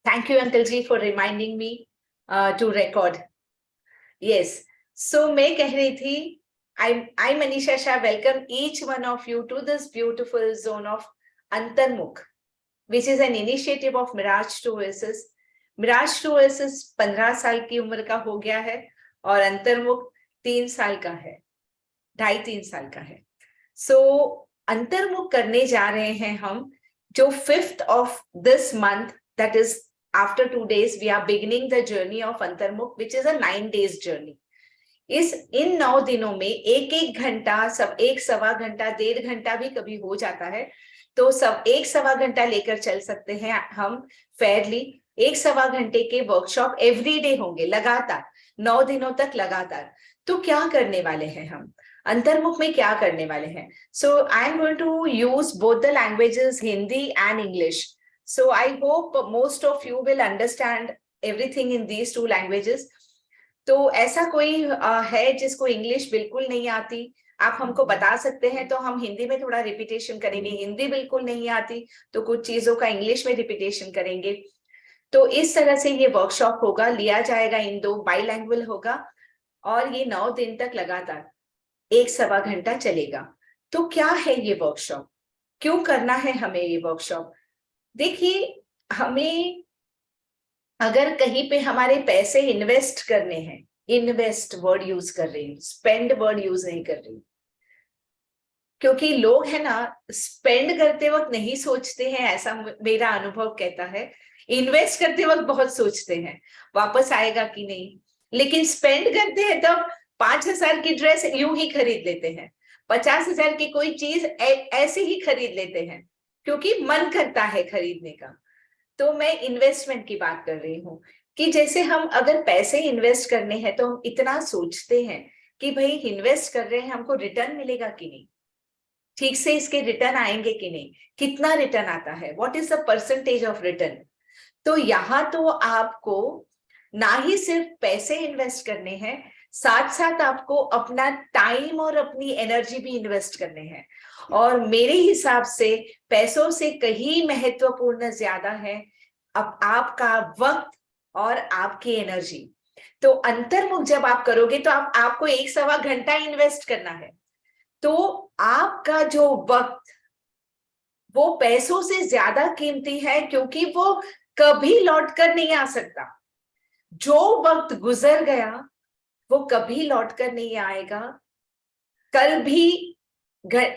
Thank you, Uncle Ji, for reminding me to record. Yes. So मैं कह रही थी, I Manisha Shah welcome each one of you to this beautiful zone of Antarmukh, which is an initiative of Mirage 2 Oasis. Mirage 2 Oasis 15 साल की उम्र का हो गया है और अंतर्मुख 3 साल का है, 2.5-3 साल का है. So अंतर्मुख करने जा रहे हैं हम, जो 5th of this month, that is after 2 days, we are beginning the journey of Antarmukh, which is a 9 days journey. इन 9 दिनों में एक घंटा, सब 1-1.25 घंटा, 1.5 घंटा भी कभी हो जाता है, तो सब 1-1.25 घंटा लेकर चल सकते हैं हम फेयरली. 1-1.25 घंटे के वर्कशॉप एवरीडे होंगे, लगातार 9 दिनों तक लगातार. तो क्या करने वाले हैं हम अंतर्मुख में, क्या करने वाले हैं? So I am going to use both the languages, Hindi and English. So I hope most of you will understand everything in these two languages. तो ऐसा कोई है जिसको इंग्लिश बिल्कुल नहीं आती, आप हमको बता सकते हैं, तो हम हिंदी में थोड़ा रिपीटेशन करेंगे. हिंदी बिल्कुल नहीं आती तो कुछ चीजों का इंग्लिश में रिपीटेशन करेंगे. तो इस तरह से ये वर्कशॉप होगा, लिया जाएगा इन 2 बाइलैंग्वेज होगा, और ये 9 दिन तक लगातार 1-1.25 घंटा चलेगा. तो क्या है ये वर्कशॉप, क्यों करना है हमें ये वर्कशॉप? देखिए, हमें अगर कहीं पे हमारे पैसे इन्वेस्ट करने हैं, इन्वेस्ट वर्ड यूज कर रही हूँ, स्पेंड वर्ड यूज नहीं कर रही, क्योंकि लोग है ना, स्पेंड करते वक्त नहीं सोचते हैं, ऐसा मेरा अनुभव कहता है. इन्वेस्ट करते वक्त बहुत सोचते हैं वापस आएगा कि नहीं, लेकिन स्पेंड करते हैं तब 5,000 की ड्रेस यूं ही खरीद लेते हैं, 50,000 की कोई चीज ऐसे ही खरीद लेते हैं, क्योंकि मन करता है खरीदने का. तो मैं इन्वेस्टमेंट की बात कर रही हूँ कि जैसे हम अगर पैसे इन्वेस्ट करने हैं तो हम इतना सोचते हैं कि भाई इन्वेस्ट कर रहे हैं, हमको रिटर्न मिलेगा कि नहीं, ठीक से इसके रिटर्न आएंगे कि नहीं, कितना रिटर्न आता है, what is the percentage of return. तो यहाँ तो आपको ना ही सिर्फ पैसे इन्वेस्ट करने हैं, साथ साथ आपको अपना टाइम और अपनी एनर्जी भी इन्वेस्ट करने हैं. और मेरे हिसाब से पैसों से कहीं महत्वपूर्ण ज्यादा है अब आपका वक्त और आपकी एनर्जी. तो अंतर्मुख जब आप करोगे तो आपको 1-1.25 घंटा इन्वेस्ट करना है. तो आपका जो वक्त वो पैसों से ज्यादा कीमती है, क्योंकि वो कभी लौट कर नहीं आ सकता. जो वक्त गुजर गया वो कभी लौट कर नहीं आएगा. कल भी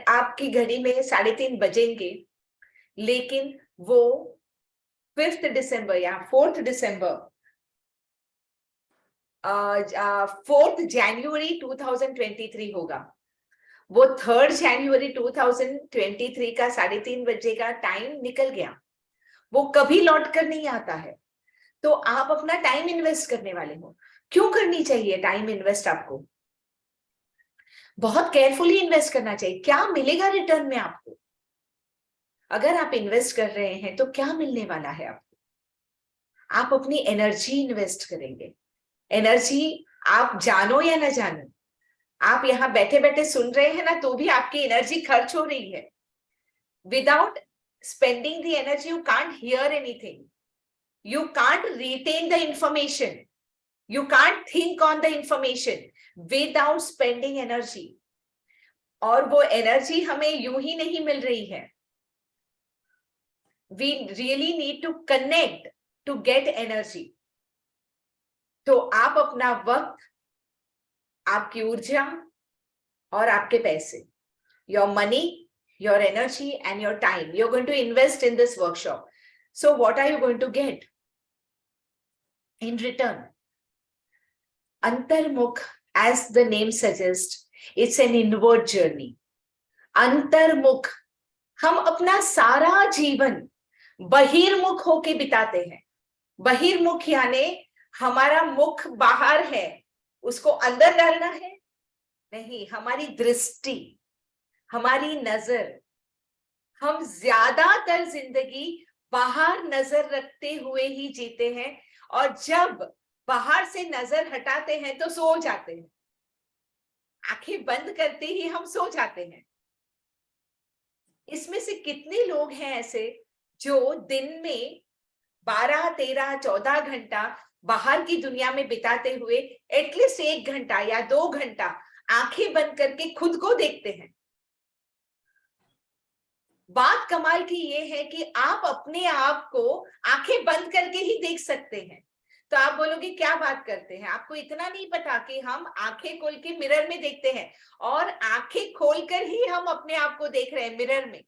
आपकी घड़ी में 3:30 बजेंगे, लेकिन वो 5th दिसंबर या 4th दिसंबर 4th जनवरी 2023 होगा. वो 3rd जनवरी 2023 का 3:30 बजे का टाइम निकल गया, वो कभी लौट कर नहीं आता है. तो आप अपना टाइम इन्वेस्ट करने वाले हो. क्यों करनी चाहिए टाइम इन्वेस्ट? आपको बहुत केयरफुली इन्वेस्ट करना चाहिए. क्या मिलेगा रिटर्न में आपको? अगर आप इन्वेस्ट कर रहे हैं तो क्या मिलने वाला है आपको? आप अपनी एनर्जी इन्वेस्ट करेंगे. एनर्जी आप जानो या ना जानो, आप यहाँ बैठे बैठे सुन रहे हैं ना, तो भी आपकी एनर्जी खर्च हो रही है. Without spending the energy you can't hear anything, you can't retain the information, you can't think on the information without spending energy. और वो एनर्जी हमें यूं ही नहीं मिल रही है. we really need to connect to get energy. तो आप अपना वक्त, आपकी ऊर्जा और आपके पैसे, your money, your energy and your time, you're going to invest in this workshop. So what are you going to get in return? Antarmukh, as the name suggests, it's an inward journey. अंतर्मुख, हम अपना सारा जीवन बहिर्मुख होके बिताते हैं. बहिर्मुख यानी हमारा मुख बाहर है, उसको अंदर डालना है नहीं. हमारी दृष्टि, हमारी नजर, हम ज्यादातर जिंदगी बाहर नजर रखते हुए ही जीते हैं, और जब बाहर से नजर हटाते हैं तो सो जाते हैं. आंखें बंद करते ही हम सो जाते हैं. इसमें से कितने लोग हैं ऐसे जो दिन में 12, 13, 14 घंटा बाहर की दुनिया में बिताते हुए एटलीस्ट 1 घंटा या 2 घंटा आंखें बंद करके खुद को देखते हैं। बात कमाल की ये है कि आप अपने आप को आंखें बंद करके ही देख सकते हैं। तो आप बोलोगे क्या बात करते हैं, आपको इतना नहीं पता कि हम आंखें खोल के मिरर में देखते हैं और आंखें खोलकर ही हम अपने आप को देख रहे हैं मिरर में।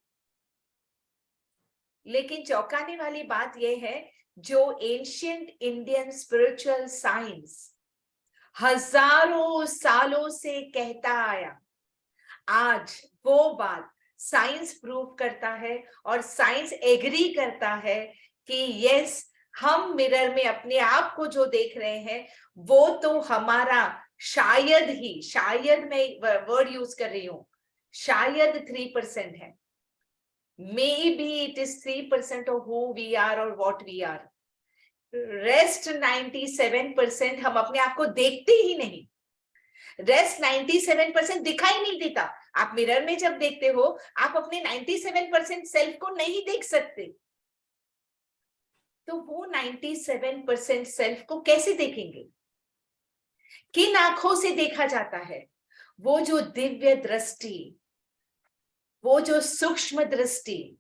लेकिन चौंकाने वाली बात यह है, जो एंशिएंट इंडियन स्पिरिचुअल साइंस हजारों सालों से कहता आया, आज वो बात साइंस प्रूव करता है और साइंस एग्री करता है कि यस, हम मिरर में अपने आप को जो देख रहे हैं वो तो हमारा शायद ही, शायद मैं वर्ड यूज कर रही हूं, शायद 3% है। Maybe it is 3% of who we are or what we are. Rest 97% हम अपने आप को देखते ही नहीं। रेस्ट 97% दिखाई नहीं देता। आप मिरर में जब देखते हो, आप अपने 97% सेल्फ को नहीं देख सकते। तो वो 97% सेल्फ को कैसे देखेंगे? किन आंखों से देखा जाता है? वो जो दिव्य दृष्टि, वो जो सूक्ष्म दृष्टि,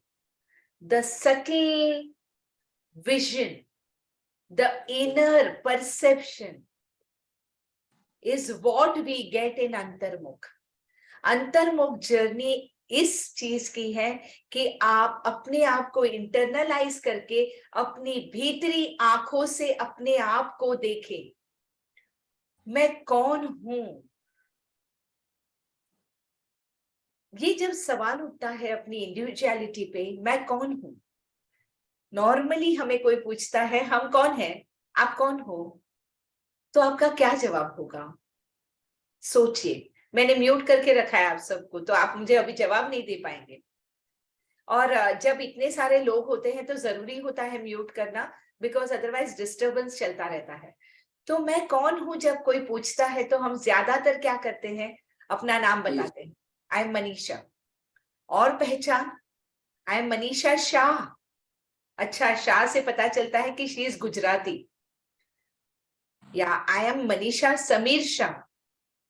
the subtle vision, the inner perception is what we get in अंतर्मुख। अंतर्मुख जर्नी इस चीज की है कि आप अपने आप को इंटरनलाइज करके अपनी भीतरी आंखों से अपने आप को देखें। मैं कौन हूं? ये जब सवाल उठता है अपनी इंडिविजुअलिटी पे, मैं कौन हूं, नॉर्मली हमें कोई पूछता है हम कौन हैं, आप कौन हो, तो आपका क्या जवाब होगा? सोचिए। मैंने म्यूट करके रखा है आप सबको, तो आप मुझे अभी जवाब नहीं दे पाएंगे। और जब इतने सारे लोग होते हैं तो जरूरी होता है म्यूट करना, बिकॉज अदरवाइज डिस्टर्बेंस चलता रहता है। तो मैं कौन हूं जब कोई पूछता है तो हम ज्यादातर क्या करते हैं, अपना नाम बताते हैं, आई एम मनीषा। और पहचान, आई एम मनीषा शाह। अच्छा, शाह से पता चलता है कि शी इज गुजराती। या आई एम मनीषा समीर शाह,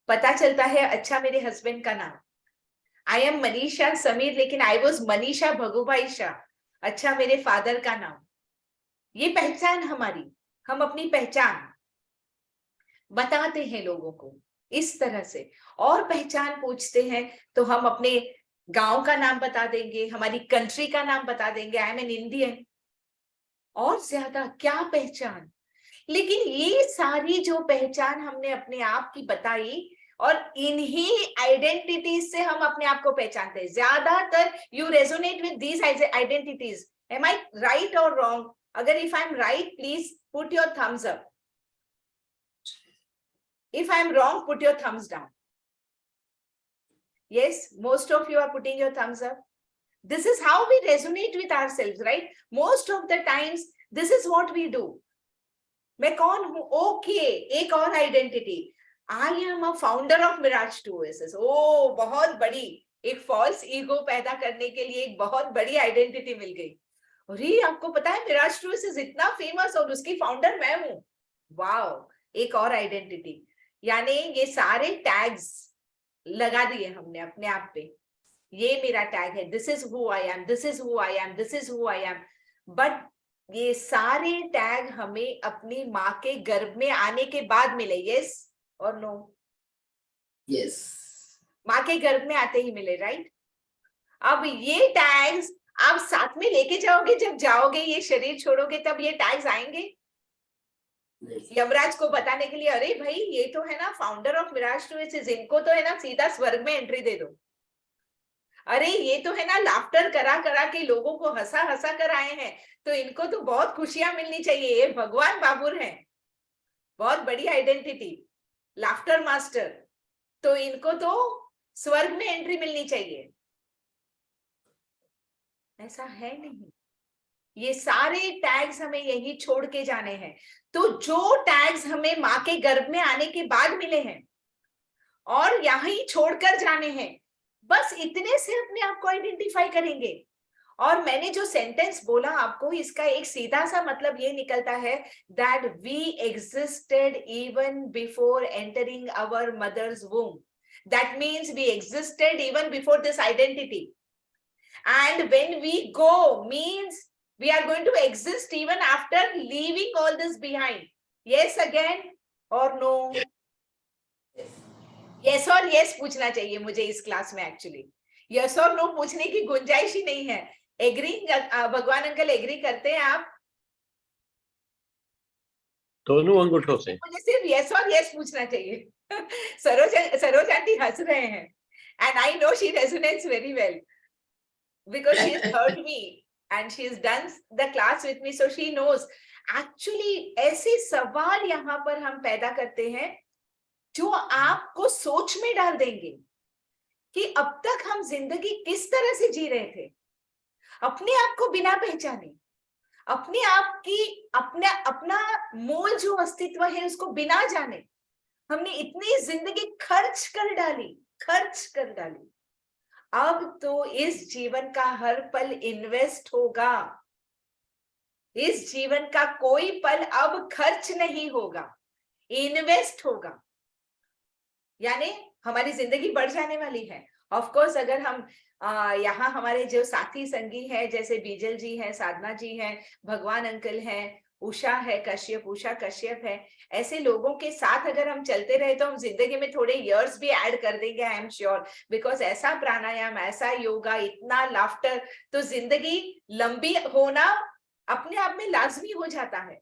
पता चलता है अच्छा मेरे हस्बैंड का नाम। आई एम मनीषा समीर, लेकिन आई वॉज मनीषा भगुभाई शाह, अच्छा मेरे फादर का नाम। ये पहचान हमारी, हम अपनी पहचान बताते हैं लोगों को इस तरह से। और पहचान पूछते हैं तो हम अपने गांव का नाम बता देंगे, हमारी कंट्री का नाम बता देंगे, आई एम एन इंडियन। और ज्यादा क्या पहचान? लेकिन ये सारी जो पहचान हमने अपने आप की बताई, और इन्हीं आइडेंटिटीज से हम अपने आप को पहचानते हैं ज्यादातर। You resonate with these identities. Am I right और रॉन्ग? अगर if I am right, please put your thumbs up. If I am wrong, put your thumbs down. Yes, most of you are putting your thumbs up. This is how we resonate with ourselves, right? Most of the times, this is what we do. मैं कौन हूं? Okay, एक और identity, I am a founder of मिराज 2SS। ओ, बहुत बड़ी, एक फॉल्स ईगो पैदा करने के लिए एक बहुत बड़ी आइडेंटिटी मिल गई। अरे, आपको पता है मिराज 2SS इतना फेमस और उसकी फाउंडर मैं हूं। वाओ, एक और आइडेंटिटी। यानी ये सारे टैग्स लगा दिए हमने अपने आप पे। ये मेरा टैग है, this is who I am, this is who I am, this is who I am. But ये सारे टैग हमें अपनी माँ के गर्भ में आने के बाद मिले। यस और नो? यस, माँ के गर्भ में आते ही मिले, राइट? अब ये टैग्स आप साथ में लेके जाओगे, जब जाओगे ये शरीर छोड़ोगे तब ये टैग्स आएंगे यमराज को बताने के लिए, अरे भाई ये तो है ना फाउंडर ऑफ मिराज 2SS, इनको तो है ना सीधा स्वर्ग में एंट्री दे दो। अरे ये तो है ना लाफ्टर करा करा के लोगों को हंसा हंसा कर आए हैं, तो इनको तो बहुत खुशियां मिलनी चाहिए, ये भगवान बाबुर हैं, बहुत बड़ी आइडेंटिटी, लाफ्टर मास्टर, तो इनको तो स्वर्ग में एंट्री मिलनी चाहिए। ऐसा है नहीं। ये सारे टैग्स हमें यही छोड़ के जाने हैं। तो जो टैग्स हमें माँ के गर्भ में आने के बाद मिले हैं और यहीं छोड़कर जाने हैं, बस इतने से अपने आप को आइडेंटिफाई करेंगे। और मैंने जो सेंटेंस बोला आपको, इसका एक सीधा सा मतलब ये निकलता है that we existed even before entering our mother's womb. That means we existed even before this identity. And when we go means we are going to exist even after leaving all this behind. Yes again or no? Yes और yes पूछना चाहिए मुझे इस class में. Actually yes और no पूछने की गुंजाइश ही नहीं है. एग्री भगवान अंकल एग्री करते हैं आप? दोनों अंगूठों से. मुझे सिर्फ yes और yes पूछना चाहिए. सरोज आंटी हंस रहे हैं. And I know she resonates very well because she's heard me and she's done the class with me, so she knows. Actually ऐसे सवाल यहाँ पर हम पैदा करते हैं जो आपको सोच में डाल देंगे कि अब तक हम जिंदगी किस तरह से जी रहे थे, अपने आप को बिना पहचाने, अपने आप की अपना मूल जो अस्तित्व है उसको बिना जाने हमने इतनी जिंदगी खर्च कर डाली. अब तो इस जीवन का हर पल इन्वेस्ट होगा. इस जीवन का कोई पल अब खर्च नहीं होगा, इन्वेस्ट होगा. यानी हमारी जिंदगी बढ़ जाने वाली है. ऑफ कोर्स अगर हम यहाँ हमारे जो साथी संगी है जैसे बीजल जी हैं, साधना जी हैं, भगवान अंकल हैं, उषा कश्यप है, ऐसे लोगों के साथ अगर हम चलते रहे तो हम जिंदगी में थोड़े इयर्स भी ऐड कर देंगे, आई एम श्योर. बिकॉज ऐसा प्राणायाम, ऐसा योगा, इतना लाफ्टर, तो जिंदगी लंबी होना अपने आप में लाजमी हो जाता है.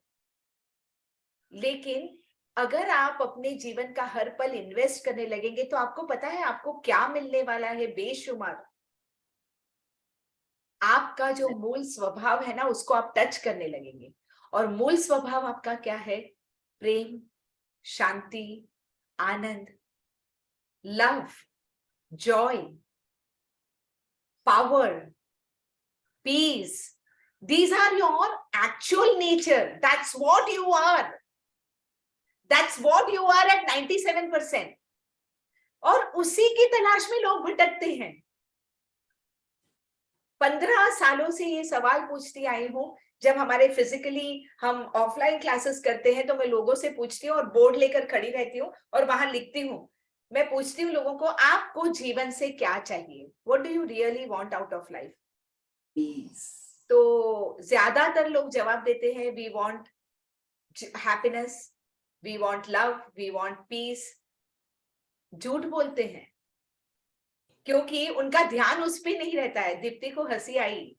लेकिन अगर आप अपने जीवन का हर पल इन्वेस्ट करने लगेंगे तो आपको पता है आपको क्या मिलने वाला है? बेशुमार. आपका जो मूल स्वभाव है ना उसको आप टच करने लगेंगे. और मूल स्वभाव आपका क्या है? प्रेम, शांति, आनंद, love, joy, power, peace. These are your actual nature. That's what you are. That's what you are at 97%. और उसी की तलाश में लोग भटकते हैं. 15 सालों से ये सवाल पूछती आई हूं. जब हमारे फिजिकली हम ऑफलाइन क्लासेस करते हैं तो मैं लोगों से पूछती हूँ और बोर्ड लेकर खड़ी रहती हूँ और वहां लिखती हूँ. मैं पूछती हूँ लोगों को, आपको जीवन से क्या चाहिए? What do you really want out of life? Peace. तो ज्यादातर लोग जवाब देते हैं we want happiness, we want love, we want peace. झूठ बोलते हैं क्योंकि उनका ध्यान उस पे नहीं रहता है. दीप्ति को हंसी आई.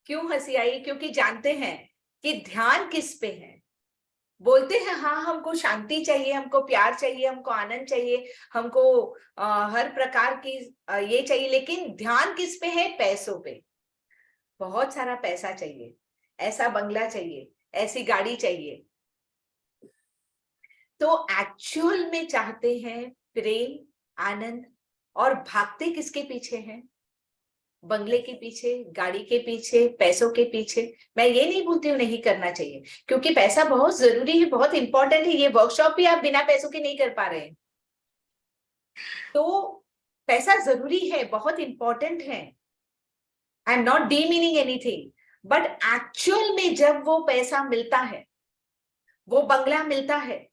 क्यों हंसी आई? क्योंकि जानते हैं कि ध्यान किस पे है. बोलते हैं हाँ हमको शांति चाहिए, हमको प्यार चाहिए, हमको आनंद चाहिए, हमको हर प्रकार की ये चाहिए, लेकिन ध्यान किस पे है? पैसों पे. बहुत सारा पैसा चाहिए, ऐसा बंगला चाहिए, ऐसी गाड़ी चाहिए. तो एक्चुअल में चाहते हैं प्रेम, आनंद. और भागते किसके पीछे हैं? बंगले के पीछे, गाड़ी के पीछे, पैसों के पीछे. मैं ये नहीं बोलती हूँ नहीं करना चाहिए, क्योंकि पैसा बहुत जरूरी है, बहुत इंपॉर्टेंट है. ये वर्कशॉप भी आप बिना पैसों के नहीं कर पा रहे हैं. तो पैसा जरूरी है, बहुत इंपॉर्टेंट है. I am not demeaning anything, but actual में जब वो पैसा मिलता है, वो बंगला मिलता है,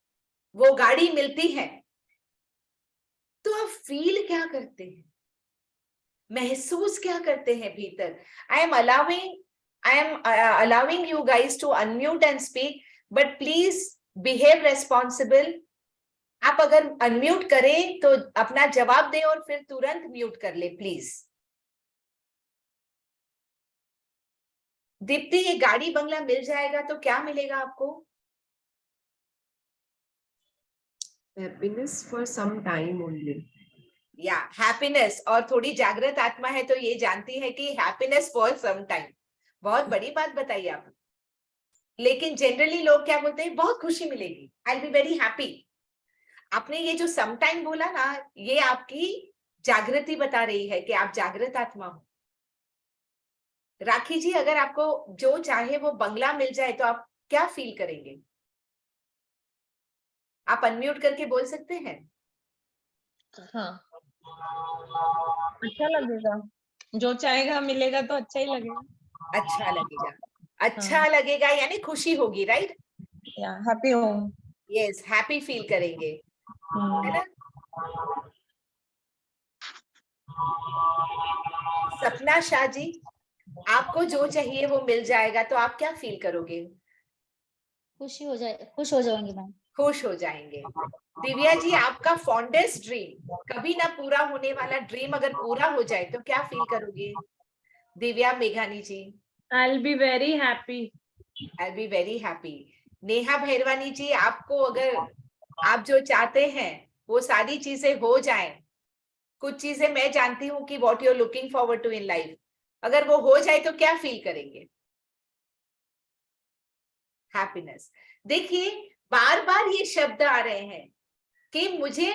वो गाड़ी मिलती है, तो आप फील क्या करते हैं? महसूस क्या करते हैं भीतर? I am allowing you guys to unmute and speak, but please behave responsible. आप अगर अनम्यूट करें तो अपना जवाब दें और फिर तुरंत म्यूट कर ले प्लीज. दीप्ति, ये गाड़ी बंगला मिल जाएगा तो क्या मिलेगा आपको? Happiness for some time only. या हैप्पीनेस. और थोड़ी जागृत आत्मा है तो ये जानती है कि हैप्पीनेस फॉर सम टाइम. बहुत बड़ी बात बताई आप. लेकिन जनरली लोग क्या बोलते हैं? बहुत खुशी मिलेगी, I will be very happy. आपने ये जो सम टाइम बोला ना, ये आपकी जागृति बता रही है कि आप जागृत आत्मा हो. राखी जी, अगर आपको जो चाहे वो बंगला मिल जाए तो आप क्या फील करेंगे? आप अनम्यूट करके बोल सकते हैं. हाँ, अच्छा लगेगा. जो चाहेगा मिलेगा तो अच्छा ही लगेगा। अच्छा लगेगा, अच्छा लगेगा यानी खुशी होगी, राइट? या happy home. Yes, happy feel करेंगे, है ना? सपना शाह जी, आपको जो चाहिए वो मिल जाएगा तो आप क्या फील करोगे? खुश हो जाऊंगी मैम। खुश हो जाएंगे। दिव्या जी, आपका फॉन्डेस्ट ड्रीम, कभी ना पूरा होने वाला ड्रीम अगर पूरा हो जाए तो क्या फील करोगे? दिव्या मेघानी जी। I'll be very happy. I'll be very happy. Neha भैरवानी जी, आपको अगर आप जो चाहते हैं वो सारी चीजें हो जाएं, कुछ चीजें मैं जानती हूँ कि what you are looking forward to in life, अगर वो हो जाए तो क्या फील करेंगे? हैप्पीनेस। देखिए, बार बार ये शब्द आ रहे हैं कि मुझे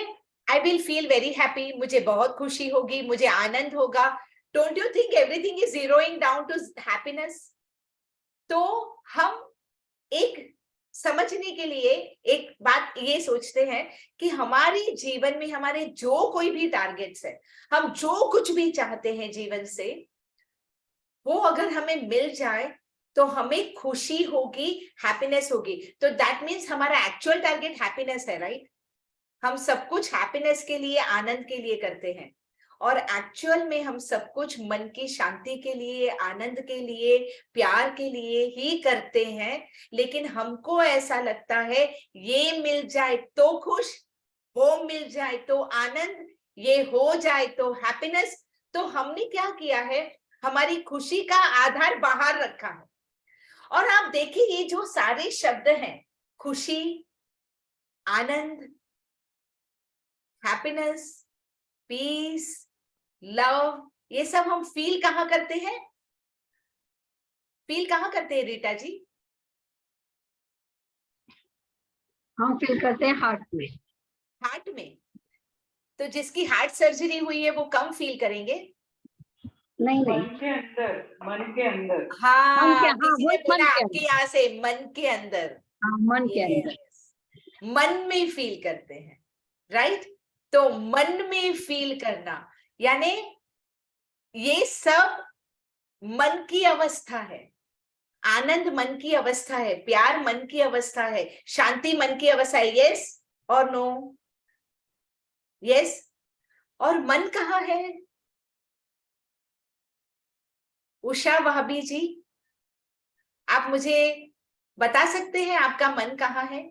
I will feel very happy, मुझे बहुत खुशी होगी, मुझे आनंद होगा। Don't you think everything is zeroing down to happiness? तो हम एक समझने के लिए एक बात ये सोचते हैं कि हमारे जीवन में हमारे जो कोई भी टारगेट्स है, हम जो कुछ भी चाहते हैं जीवन से, वो अगर हमें मिल जाए तो हमें खुशी होगी, हैप्पीनेस होगी। तो दैट मीन्स हमारा एक्चुअल टारगेट हैप्पीनेस है, राइट? हम सब कुछ हैप्पीनेस के लिए, आनंद के लिए करते हैं, और एक्चुअल में हम सब कुछ मन की शांति के लिए, आनंद के लिए, प्यार के लिए ही करते हैं। लेकिन हमको ऐसा लगता है ये मिल जाए तो खुश, वो मिल जाए तो आनंद, ये हो जाए तो हैप्पीनेस। तो हमने क्या किया है, हमारी खुशी का आधार बाहर रखा है। और आप देखिए, ये जो सारे शब्द हैं, खुशी, आनंद, हैप्पीनेस, पीस, लव, ये सब हम फील कहाँ करते हैं? फील कहाँ करते हैं रीटा जी? हम फील करते हैं हार्ट में। हार्ट में। तो जिसकी हार्ट सर्जरी हुई है वो कम फील करेंगे? नहीं मन नहीं, के अंदर, मन के अंदर। हाँ, मन के, हाँ, किसी वो ने मन बोला के आपके यहाँ से मन के अंदर। हाँ, मन के अंदर। Yes. मन में फील करते हैं, राइट? तो मन में फील करना यानी ये सब मन की अवस्था है। आनंद मन की अवस्था है, प्यार मन की अवस्था है, शांति मन की अवस्था है। यस और नो? यस। और मन कहाँ है? उषा वहाबी जी, आप मुझे बता सकते हैं आपका मन कहाँ है?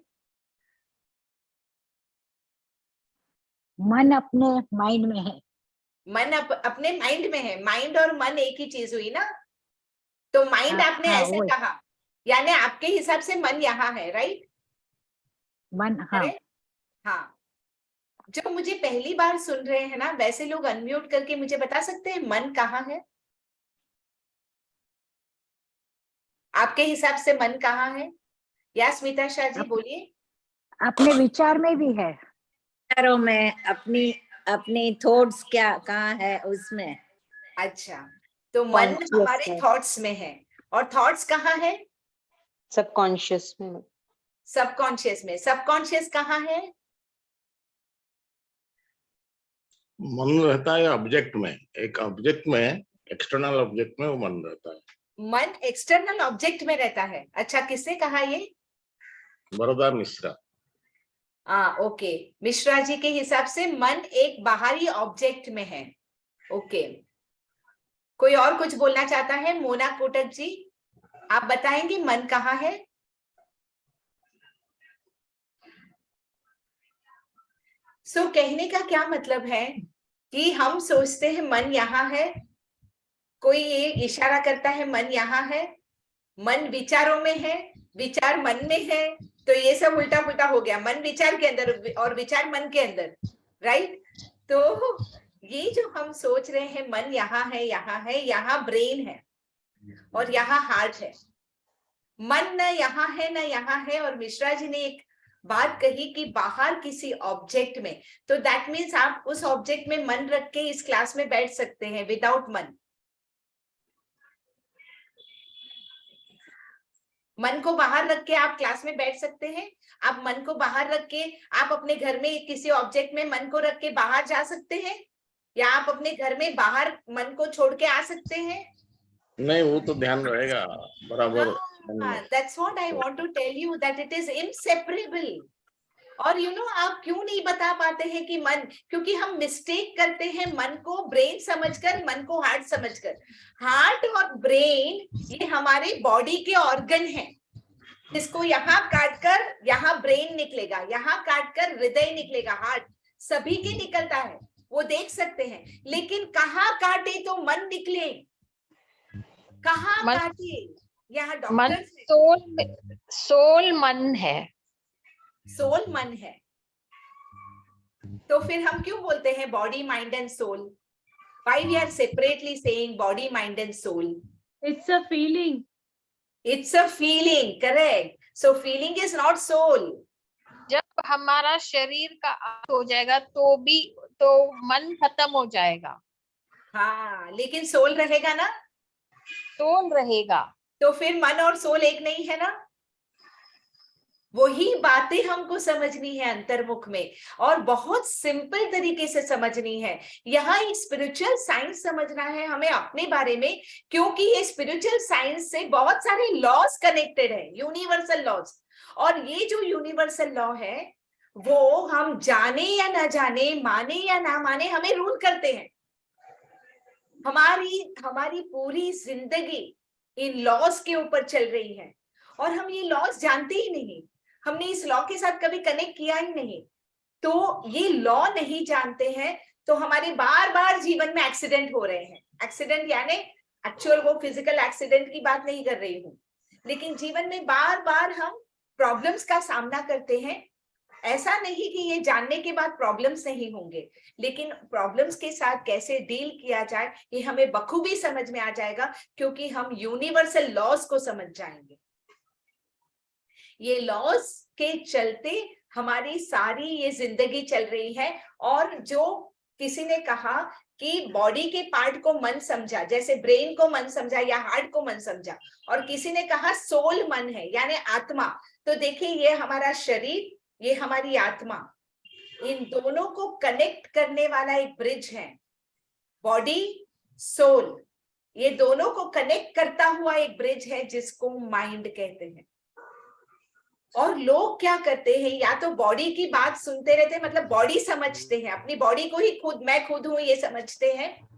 मन अपने माइंड में है। मन अपने माइंड में है। माइंड और मन एक ही चीज हुई ना? तो माइंड हाँ, आपने हाँ, ऐसे वही। कहा, यानी आपके हिसाब से मन यहाँ है, राइट? मन, हाँ। हाँ। जो मुझे पहली बार सुन रहे हैं ना, वैसे लोग अनम्यूट करके मुझे बता सकते हैं मन कहाँ है? आपके हिसाब से मन कहाँ है? या स्मिता शाह जी बोलिए। अपने विचार में भी है। विचारों में, अपनी अपनी थॉट्स क्या कहाँ है उसमें। अच्छा, तो मन Conscious हमारे है। थॉट्स में है। और थॉट्स कहाँ है? सबकॉन्शियस में। सबकॉन्शियस में। सबकॉन्शियस कहाँ है? मन रहता है ऑब्जेक्ट में, एक ऑब्जेक्ट में, एक्सटर्नल ऑब्जेक्ट में वो मन रहता है। मन एक्सटर्नल ऑब्जेक्ट में रहता है। अच्छा, किसने कहा ये? बरोदा मिश्रा। ओके, मिश्रा जी के हिसाब से मन एक बाहरी ऑब्जेक्ट में है। ओके, कोई और कुछ बोलना चाहता है? मोना कोटक जी, आप बताएंगे मन कहाँ है? सो कहने का क्या मतलब है कि हम सोचते हैं मन यहाँ है, कोई ये इशारा करता है मन यहाँ है, मन विचारों में है, विचार मन में है, तो ये सब उल्टा पुल्टा हो गया। मन विचार के अंदर और विचार मन के अंदर, राइट? तो ये जो हम सोच रहे हैं मन यहाँ है, यहाँ है, यहाँ ब्रेन है और यहाँ हार्ट है। मन न यहाँ है न यहाँ है। और मिश्रा जी ने एक बात कही कि बाहर किसी ऑब्जेक्ट में, तो दैट मीन्स आप उस ऑब्जेक्ट में मन रख के इस क्लास में बैठ सकते हैं विदाउट मन। मन को बाहर रख के आप क्लास में बैठ सकते हैं। आप मन को बाहर रख के आप अपने घर में किसी ऑब्जेक्ट में मन को रख के बाहर जा सकते हैं। या आप अपने घर में बाहर मन को छोड़ के आ सकते हैं? नहीं, वो तो ध्यान रहेगा बराबर मन में। That's what I want to tell you, that it is inseparable. और आप क्यों नहीं बता पाते हैं कि मन, क्योंकि हम मिस्टेक करते हैं मन को ब्रेन समझकर, मन को हार्ट समझकर। हार्ट और ब्रेन ये हमारे बॉडी के ऑर्गन हैं, जिसको यहाँ काटकर यहाँ ब्रेन निकलेगा, यहाँ काटकर हृदय निकलेगा, हार्ट सभी के निकलता है, वो देख सकते हैं। लेकिन कहाँ काटे तो मन निकले, कहाँ काटे? यहाँ डॉक्टर सोल मन है, सोल मन है। तो फिर हम क्यों बोलते हैं body mind and soul? Why we are separately saying body mind and soul? It's a feeling. It's a feeling, correct. So feeling is not soul. जब हमारा शरीर का अंत हो जाएगा तो मन खत्म हो जाएगा, हाँ, लेकिन सोल रहेगा ना, सोल रहेगा। तो फिर मन और सोल एक नहीं है ना? वही बातें हमको समझनी है अंतर्मुख में, और बहुत सिंपल तरीके से समझनी है। यहाँ एक स्पिरिचुअल साइंस समझना है हमें अपने बारे में, क्योंकि ये स्पिरिचुअल साइंस से बहुत सारे लॉज कनेक्टेड है, यूनिवर्सल लॉज। और ये जो यूनिवर्सल लॉ है वो हम जाने या ना जाने, माने या ना माने, हमें रूल करते हैं। हमारी पूरी जिंदगी इन लॉज के ऊपर चल रही है, और हम ये लॉज जानते ही नहीं, हमने इस लॉ के साथ कभी कनेक्ट किया ही नहीं। तो ये लॉ नहीं जानते हैं तो हमारे बार बार जीवन में एक्सीडेंट हो रहे हैं। एक्सीडेंट यानी एक्चुअल वो फिजिकल एक्सीडेंट की बात नहीं कर रही हूँ, लेकिन जीवन में बार बार हम प्रॉब्लम्स का सामना करते हैं। ऐसा नहीं कि ये जानने के बाद प्रॉब्लम्स नहीं होंगे, लेकिन प्रॉब्लम्स के साथ कैसे डील किया जाए ये हमें बखूबी समझ में आ जाएगा, क्योंकि हम यूनिवर्सल लॉज को समझ जाएंगे। ये लॉज के चलते हमारी सारी ये जिंदगी चल रही है। और जो किसी ने कहा कि बॉडी के पार्ट को मन समझा, जैसे ब्रेन को मन समझा या हार्ट को मन समझा, और किसी ने कहा सोल मन है यानी आत्मा। तो देखिए, ये हमारा शरीर, ये हमारी आत्मा, इन दोनों को कनेक्ट करने वाला एक ब्रिज है। बॉडी सोल, ये दोनों को कनेक्ट करता हुआ एक ब्रिज है जिसको माइंड कहते हैं। और लोग क्या करते हैं, या तो बॉडी की बात सुनते रहते हैं, मतलब बॉडी समझते हैं, अपनी बॉडी को ही खुद मैं खुद हूं ये समझते हैं,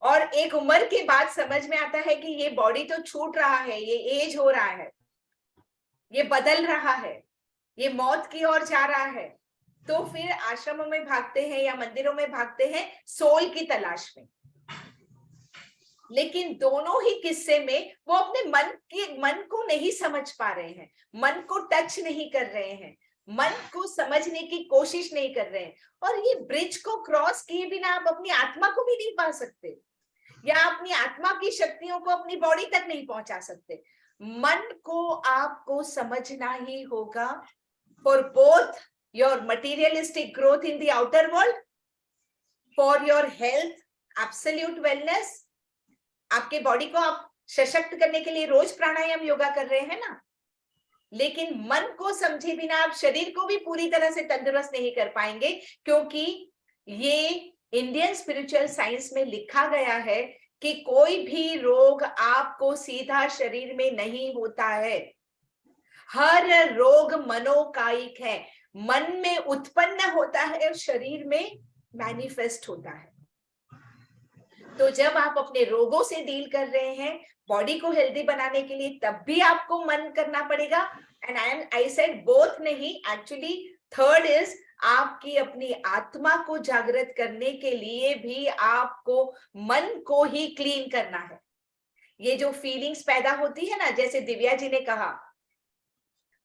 और एक उम्र के बाद समझ में आता है कि ये बॉडी तो छूट रहा है, ये एज हो रहा है, ये बदल रहा है, ये मौत की ओर जा रहा है। तो फिर आश्रमों में भागते हैं या मंदिरों में भागते हैं सोल की तलाश में। लेकिन दोनों ही किस्से में वो अपने मन को नहीं समझ पा रहे हैं, मन को टच नहीं कर रहे हैं, मन को समझने की कोशिश नहीं कर रहे हैं। और ये ब्रिज को क्रॉस किए बिना आप अपनी आत्मा को भी नहीं पा सकते, या अपनी आत्मा की शक्तियों को अपनी बॉडी तक नहीं पहुंचा सकते। मन को आपको समझना ही होगा, for both your materialistic growth in the outer world, for your health, absolute wellness. आपके बॉडी को आप सशक्त करने के लिए रोज प्राणायाम योगा कर रहे हैं ना, लेकिन मन को समझे बिना आप शरीर को भी पूरी तरह से तंदुरुस्त नहीं कर पाएंगे, क्योंकि ये इंडियन स्पिरिचुअल साइंस में लिखा गया है कि कोई भी रोग आपको सीधा शरीर में नहीं होता है। हर रोग मनोकायिक है, मन में उत्पन्न होता है और शरीर में मैनिफेस्ट होता है। तो जब आप अपने रोगों से डील कर रहे हैं, बॉडी को हेल्दी बनाने के लिए, तब भी आपको मन करना पड़ेगा। एंड आई सेड बोथ नहीं, एक्चुअली थर्ड इज आपकी अपनी आत्मा को जागृत करने के लिए भी आपको मन को ही क्लीन करना है। ये जो फीलिंग्स पैदा होती है ना, जैसे दिव्या जी ने कहा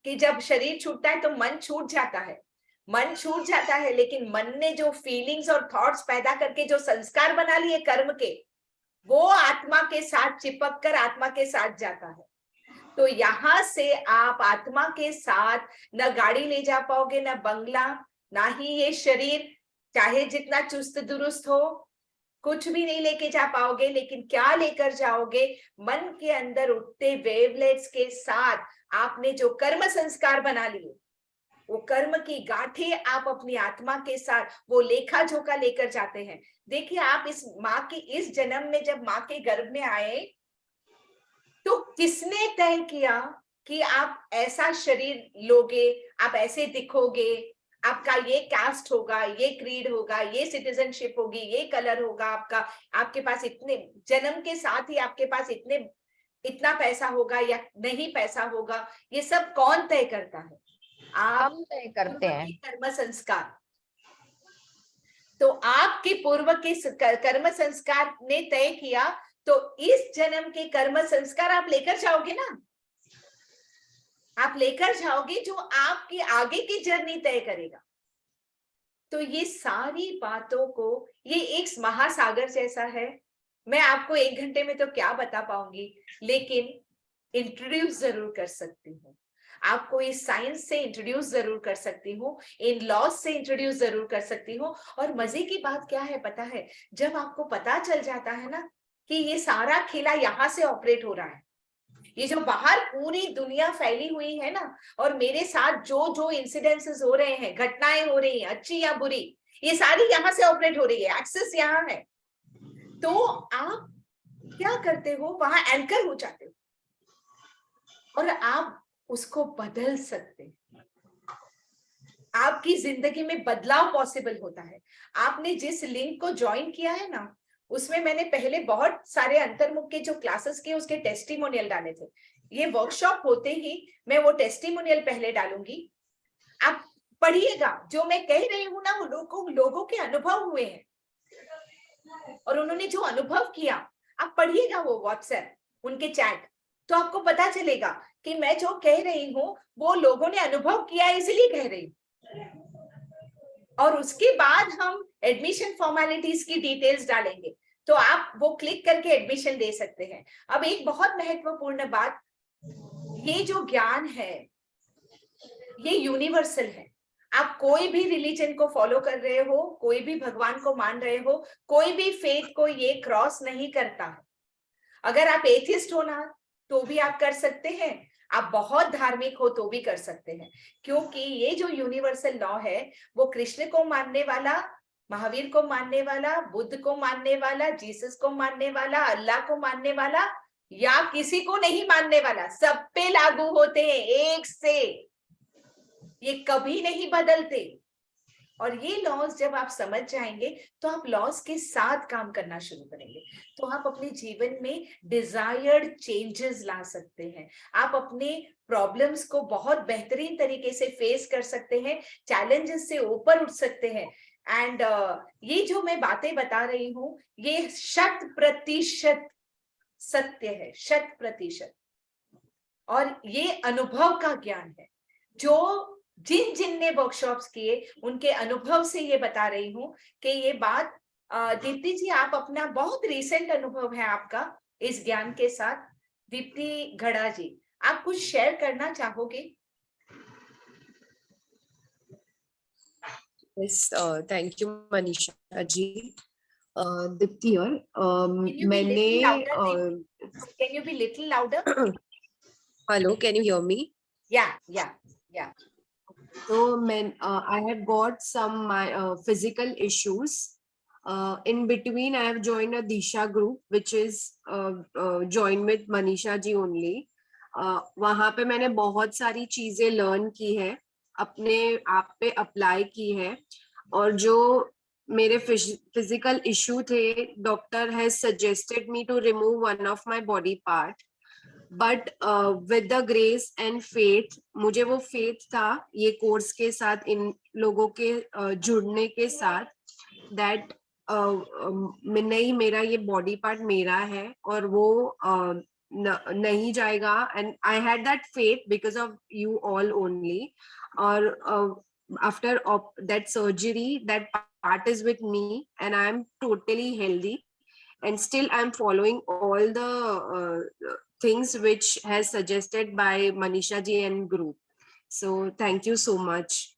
कि जब शरीर छूटता है तो मन छूट जाता है, मन छूट जाता है, लेकिन मन ने जो फीलिंग्स और थॉट्स पैदा करके जो संस्कार बना लिए कर्म के, वो आत्मा के साथ चिपक कर आत्मा के साथ जाता है। तो यहां से आप आत्मा के साथ न गाड़ी ले जा पाओगे, न बंगला, ना ही ये शरीर चाहे जितना चुस्त दुरुस्त हो, कुछ भी नहीं लेके जा पाओगे। लेकिन क्या लेकर जाओगे? मन के अंदर उठते वेवलेट्स के साथ आपने जो कर्म संस्कार बना लिए, वो कर्म की गांठें आप अपनी आत्मा के साथ वो लेखा जोखा लेकर जाते हैं। देखिए, आप इस माँ के इस जन्म में जब माँ के गर्भ में आए तो किसने तय किया कि आप ऐसा शरीर लोगे, आप ऐसे दिखोगे, आपका ये कास्ट होगा, ये क्रीड होगा, ये सिटीजनशिप होगी, ये कलर होगा आपका, आपके पास इतने जन्म के साथ ही आपके पास इतना पैसा होगा या नहीं पैसा होगा, ये सब कौन तय करता है? आप हम तय करते हैं। कर्म संस्कार। तो आपके पूर्व के कर्म संस्कार ने तय किया, तो इस जन्म के कर्म संस्कार आप लेकर जाओगे ना, आप लेकर जाओगे जो आपकी आगे की जर्नी तय करेगा। तो ये सारी बातों को, ये एक महासागर जैसा है। मैं आपको 1 घंटे में तो क्या बता पाऊंगी, लेकिन इंट्रोड्यूस जरूर कर सकती हूँ आपको, इस साइंस से इंट्रोड्यूस जरूर कर सकती हूँ, इन लॉज से इंट्रोड्यूस जरूर कर सकती हूँ। और मजे की बात क्या है पता है, जब आपको पता चल जाता है ना कि ये सारा खेला यहाँ से ऑपरेट हो रहा है, ये जो बाहर पूरी दुनिया फैली हुई है ना, और मेरे साथ जो जो इंसिडेंसेस हो रहे हैं, घटनाएं हो रही हैं, अच्छी या बुरी, ये सारी यहाँ से ऑपरेट हो रही है, एक्सेस यहाँ है। तो आप क्या करते हो, वहां एंकर हो जाते हो और आप उसको बदल सकते हैं। आपकी जिंदगी में बदलाव पॉसिबल होता है। आपने जिस लिंक को ज्वाइन किया है ना, उसमें मैंने पहले बहुत सारे अंतर्मुख के जो क्लासेस किए उसके टेस्टिमोनियल डाले थे। ये वर्कशॉप होते ही मैं वो टेस्टिमोनियल पहले डालूंगी, आप पढ़िएगा। जो मैं कह रही हूँ ना, वो लोगों के अनुभव हुए हैं और उन्होंने जो अनुभव किया, आप पढ़िएगा वो व्हाट्सएप, उनके चैट, तो आपको पता चलेगा कि मैं जो कह रही हूँ वो लोगों ने अनुभव किया, इसलिए कह रही हूँ। और उसके बाद हम एडमिशन फॉर्मेलिटीज की डिटेल्स डालेंगे, तो आप वो क्लिक करके एडमिशन दे सकते हैं। अब एक बहुत महत्वपूर्ण बात, ये जो ज्ञान है ये यूनिवर्सल है। आप कोई भी रिलीजन को फॉलो कर रहे हो, कोई भी भगवान को मान रहे हो, कोई भी फेथ को ये क्रॉस नहीं करता है। अगर आप एथिस्ट हो ना तो भी आप कर सकते हैं, आप बहुत धार्मिक हो तो भी कर सकते हैं, क्योंकि ये जो यूनिवर्सल लॉ है वो कृष्ण को मानने वाला, महावीर को मानने वाला, बुद्ध को मानने वाला, जीसस को मानने वाला, अल्लाह को मानने वाला या किसी को नहीं मानने वाला, सब पे लागू होते हैं एक से, ये कभी नहीं बदलते। और ये लॉज जब आप समझ जाएंगे तो आप लॉज के साथ काम करना शुरू करेंगे, तो आप अपने जीवन में डिजायर्ड चेंजेस ला सकते हैं। आप अपने प्रॉब्लम्स को बहुत बेहतरीन तरीके से फेस कर सकते हैं, चैलेंजेस से ऊपर उठ सकते हैं। एंड ये जो मैं बातें बता रही हूँ ये 100% सत्य है, 100%। और ये अनुभव का ज्ञान है, जो जिन ने वर्कशॉप्स किए उनके अनुभव से ये बता रही हूँ कि ये बात। दीप्ति जी, आप अपना बहुत रिसेंट अनुभव है आपका इस ज्ञान के साथ। दीप्ति घड़ा जी, आप कुछ शेयर करना चाहोगे? Yes, thank you, Manisha ji. Dipti here. Can you be little louder? Hello, can you hear me? Yeah. So, I have got some physical issues. In between, I have joined a Disha group, which is joined with Manisha ji only. वहाँ पे मैंने बहुत सारी चीजें learn की है, अपने आप पे अप्लाई की है, और जो मेरे फिजिकल इशू थे, doctor has suggested me to remove one of my body part, but with the grace and faith, मुझे वो फेथ था ये कोर्स के साथ, इन लोगों के जुड़ने के साथ, दैट नहीं, मेरा ये बॉडी पार्ट मेरा है और वो नहीं जाएगा। And I had that faith because of you all only. और after that surgery, that part is with me and I am totally healthy, and still I am following all the things which has suggested by Manisha ji and group. So thank you so much.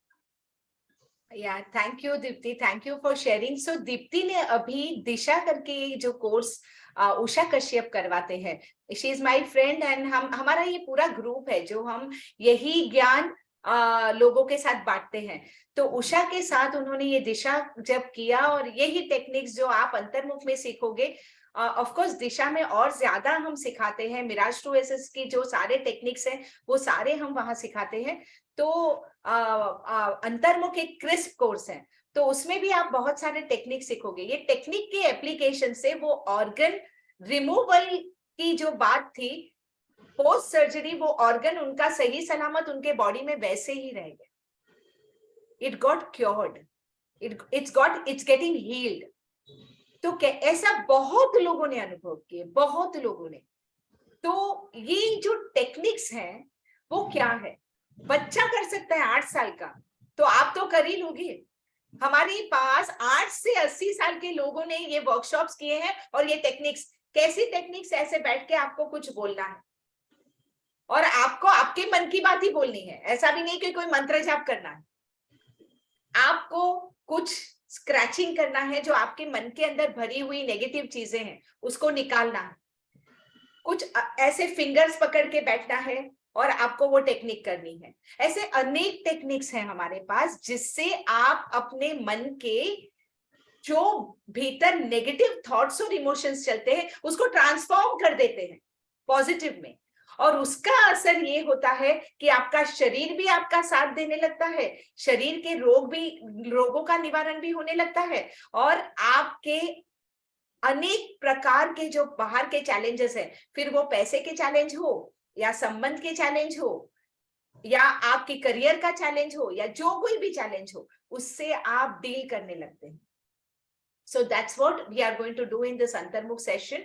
Yeah, thank you Dipti, thank you for sharing. So Deepti ने अभी दिशा करके जो course Usha Kashyap करवाते हैं, she is my friend, and हमारा ये पूरा group है जो हम यही ज्ञान लोगों के साथ बांटते हैं। तो उषा के साथ उन्होंने ये दिशा जब किया, और यही टेक्निक्स जो आप अंतर्मुख में सीखोगे, ऑफ कोर्स दिशा में और ज्यादा हम सिखाते हैं। मिराज 2SS की जो सारे टेक्निक्स हैं वो सारे हम वहां सिखाते हैं। तो अंतर्मुख एक क्रिस्प कोर्स है, तो उसमें भी आप बहुत सारे टेक्निक सीखोगे। ये टेक्निक के एप्लीकेशन से वो ऑर्गन रिमूवल की जो बात थी, पोस्ट सर्जरी वो ऑर्गन उनका सही सलामत उनके बॉडी में वैसे ही रहेगा। It got cured, it's getting heeled. तो ऐसा बहुत लोगों ने अनुभव किए, बहुत लोगों ने। तो ये जो टेक्निक्स हैं वो क्या है, बच्चा कर सकता है 8 साल का, तो आप तो कर ही लोगे। हमारे पास 8 से 80 साल के लोगों ने ये वर्कशॉप्स किए हैं, और ये टेक्निक्स, कैसी टेक्निक्स, ऐसे बैठ के आपको कुछ बोलना है और आपको आपके मन की बात ही बोलनी है। ऐसा भी नहीं कि कोई मंत्र जाप करना है, आपको कुछ स्क्रैचिंग करना है, जो आपके मन के अंदर भरी हुई नेगेटिव चीजें हैं उसको निकालना है। कुछ ऐसे फिंगर्स पकड़ के बैठना है और आपको वो टेक्निक करनी है। ऐसे अनेक टेक्निक्स हैं हमारे पास, जिससे आप अपने मन के जो भीतर नेगेटिव थॉट्स और इमोशंस चलते हैं उसको ट्रांसफॉर्म कर देते हैं पॉजिटिव में। और उसका असर ये होता है कि आपका शरीर भी आपका साथ देने लगता है, शरीर के रोगों का निवारण भी होने लगता है, और आपके अनेक प्रकार के जो बाहर के चैलेंजेस हैं, फिर वो पैसे के चैलेंज हो या संबंध के चैलेंज हो या आपके करियर का चैलेंज हो या जो कोई भी चैलेंज हो, उससे आप डील करने लगते हैं। So that's what we are going to do in this अंतर्मुख सेशन।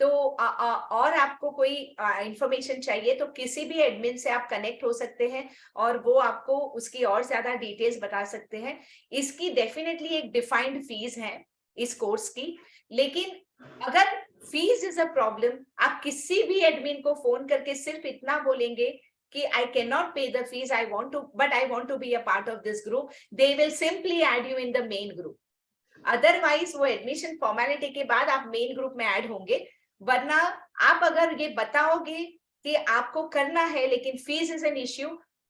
तो और आपको कोई इंफॉर्मेशन चाहिए तो किसी भी एडमिन से आप कनेक्ट हो सकते हैं और वो आपको उसकी और ज्यादा डिटेल्स बता सकते हैं। इसकी डेफिनेटली एक डिफाइंड फीस है इस कोर्स की, लेकिन अगर फीस इज अ प्रॉब्लम, आप किसी भी एडमिन को फोन करके सिर्फ इतना बोलेंगे कि I cannot pay the fees, I want to be a part of this group, they will simply add you in the main group। Otherwise वो एडमिशन फॉर्मेलिटी के बाद आप मेन ग्रुप में ऐड होंगे, वरना आप अगर ये बताओगे कि आपको करना है लेकिन फीस इज एन इश्यू,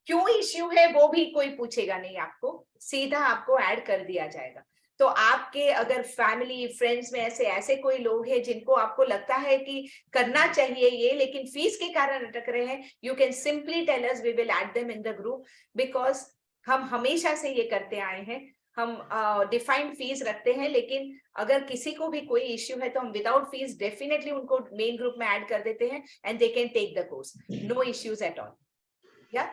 क्यों इश्यू है वो भी कोई पूछेगा नहीं, आपको सीधा आपको ऐड कर दिया जाएगा। तो आपके अगर फैमिली फ्रेंड्स में ऐसे कोई लोग हैं जिनको आपको लगता है कि करना चाहिए ये लेकिन फीस के कारण अटक रहे हैं, you can simply tell us, we will add them in the group, because हम हमेशा से ये करते आए हैं। हम डिफाइंड फीस रखते हैं, लेकिन अगर किसी को भी कोई इश्यू है तो हम विदाउट फीस डेफिनेटली उनको मेन ग्रुप में ऐड कर देते हैं and they can take the course, no issues at all. या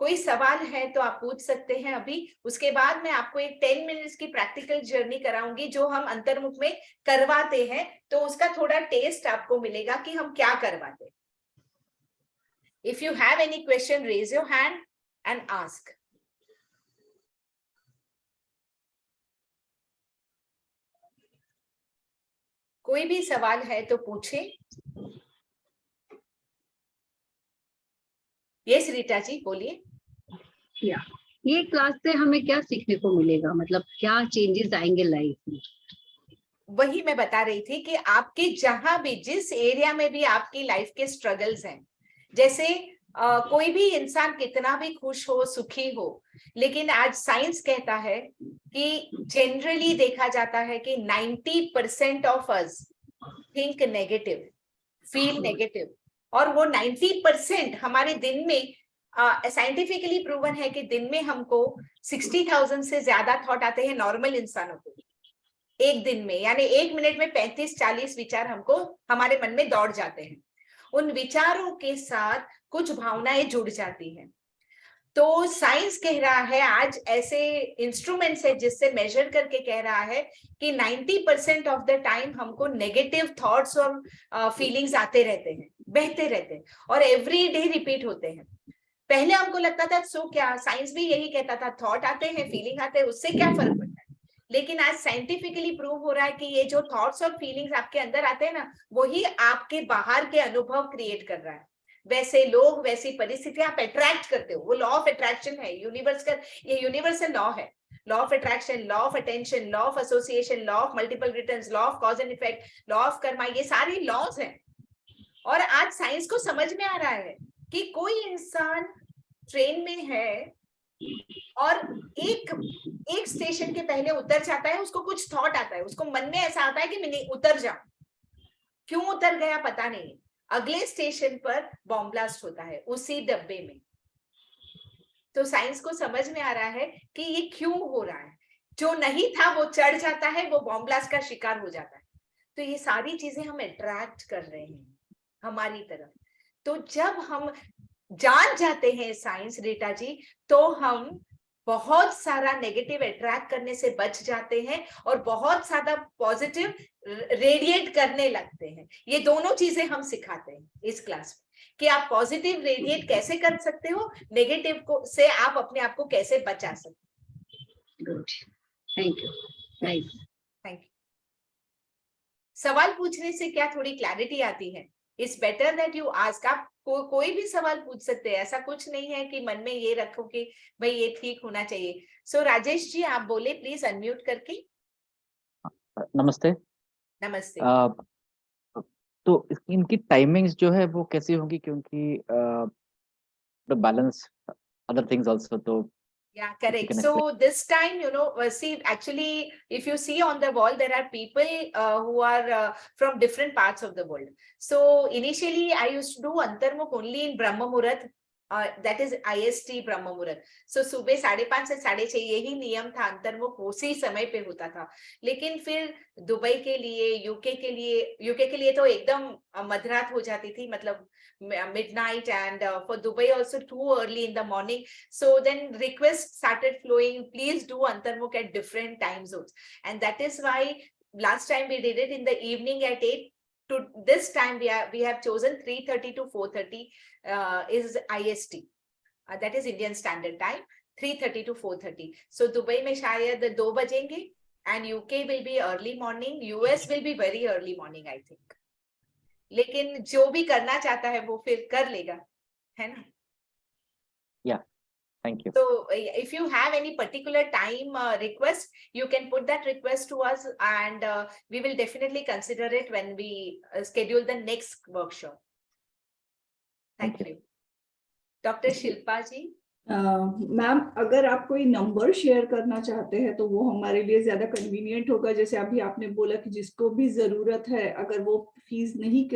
कोई सवाल है तो आप पूछ सकते हैं अभी। उसके बाद मैं आपको एक 10 मिनट्स की प्रैक्टिकल जर्नी कराऊंगी जो हम अंतर्मुख में करवाते हैं, तो उसका थोड़ा टेस्ट आपको मिलेगा कि हम क्या करवाते हैं। If you have any question, raise your hand and ask. कोई भी सवाल है तो पूछे। यस रीटा जी बोलिए। या ये क्लास से हमें क्या सीखने को मिलेगा, मतलब क्या चेंजेस आएंगे लाइफ में? वही मैं बता रही थी कि आपके जहां भी जिस एरिया में भी आपकी लाइफ के स्ट्रगल्स हैं, जैसे कोई भी इंसान कितना भी खुश हो सुखी हो, लेकिन आज साइंस कहता है कि जनरली देखा जाता है कि 90% of us think negative, feel negative, और वो 90% हमारे दिन में साइंटिफिकली प्रूवन है कि दिन में हमको 60,000 से ज्यादा थॉट आते हैं नॉर्मल इंसानों को एक दिन में, यानी 1 मिनट में 35-40 विचार हमको हमारे मन में दौड़ जाते हैं। उन विचारों के साथ कुछ भावनाएं जुड़ जाती हैं। तो साइंस कह रहा है, आज ऐसे इंस्ट्रूमेंट्स है जिससे मेजर करके कह रहा है कि 90% ऑफ द टाइम हमको नेगेटिव थॉट्स और फीलिंग्स आते रहते हैं, बहते रहते हैं और एवरी डे रिपीट होते हैं। पहले हमको लगता था सो क्या, साइंस भी यही कहता था, थॉट आते हैं फीलिंग आते हैं, उससे क्या फर्क पड़ता है। लेकिन आज साइंटिफिकली प्रूव हो रहा है कि ये जो थॉट्स और फीलिंग्स आपके अंदर आते हैं ना, वही आपके बाहर के अनुभव क्रिएट कर रहा है। वैसे लोग, वैसी परिस्थितियां आप अट्रैक्ट करते हो, वो लॉ ऑफ अट्रैक्शन है, यूनिवर्स का ये यूनिवर्सल लॉ है। Law of attraction, law of attention, law of association, law of multiple returns, law of cause and effect, law of Karma, ये सारी लॉज हैं। और आज साइंस को समझ में आ रहा है कि कोई इंसान ट्रेन में है और एक स्टेशन के पहले उतर जाता है, उसको कुछ थॉट आता है, उसको मन में ऐसा आता है कि मैं नहीं उतर जाऊं। क्यों उतर गया पता नहीं, अगले स्टेशन पर बॉम्ब ब्लास्ट होता है उसी डब्बे में। तो साइंस को समझ में आ रहा है कि ये क्यों हो रहा है, जो नहीं था वो चढ़ जाता है, वो बॉम्ब ब्लास्ट का शिकार हो जाता है। तो ये सारी चीजें हम अट्रैक्ट कर रहे हैं हमारी तरफ। तो जब हम जान जाते हैं साइंस रीटा जी, तो हम बहुत सारा नेगेटिव अट्रैक्ट करने से बच जाते हैं और बहुत ज्यादा पॉजिटिव रेडिएट करने लगते हैं। ये दोनों चीजें हम सिखाते हैं इस क्लास में कि आप पॉजिटिव रेडिएट कैसे कर सकते हो, नेगेटिव को से आप अपने आप को कैसे बचा सकते हो। Good, thank you, nice. Thank you. सवाल पूछने से क्या थोड़ी क्लैरिटी आती है। It's better that you ask. आप कोई भी सवाल पूछ सकते हैं, ऐसा कुछ नहीं है कि मन में ये रखो कि भाई ये ठीक होना चाहिए। सो राजेश जी आप बोले, प्लीज अनम्यूट करके। नमस्ते। नमस्ते। तो इनकी टाइमिंग्स जो है वो कैसी होंगी, क्योंकि बैलेंस अदर थिंग्स आल्सो, तो Yeah, if you correct. can So explain. this time, see, actually, if you see on the wall, there are people who are from different parts of the world. So initially, I used to do Antarmukh only in Brahma Muhurat. That is IST Brahma Muhurat. So सुबह 5:30 से 6:30 यही नियम था, अंतर्मुख उसी समय पे होता था। लेकिन फिर दुबई के लिए, यूके के लिए तो एकदम मध्यरात हो जाती थी, मतलब midnight, and for Dubai also too early in the morning. So then requests started flowing, please do Antarmukh at different time zones. And that is why last time we did it in the evening at 8. To this time we have chosen 3:30 to 4:30 is IST. That is Indian Standard Time, 3:30 to 4:30. So Dubai में शायद 2 बजेंगे, and UK will be early morning, US will be very early morning I think. लेकिन जो भी करना चाहता है वो फिर कर लेगा, है ना? Yeah, thank you. So if you have any particular time request, you can put that request to us, and we will definitely consider it when we schedule the next workshop. Thank you. Dr. Shilpa ji. Ma'am अगर आप कोई number share करना चाहते हैं तो वो हमारे लिए ज्यादा कन्वीनियंट होगा। जैसे अभी आपने बोला कि जिसको भी जरूरत है, अगर वो फीस नहीं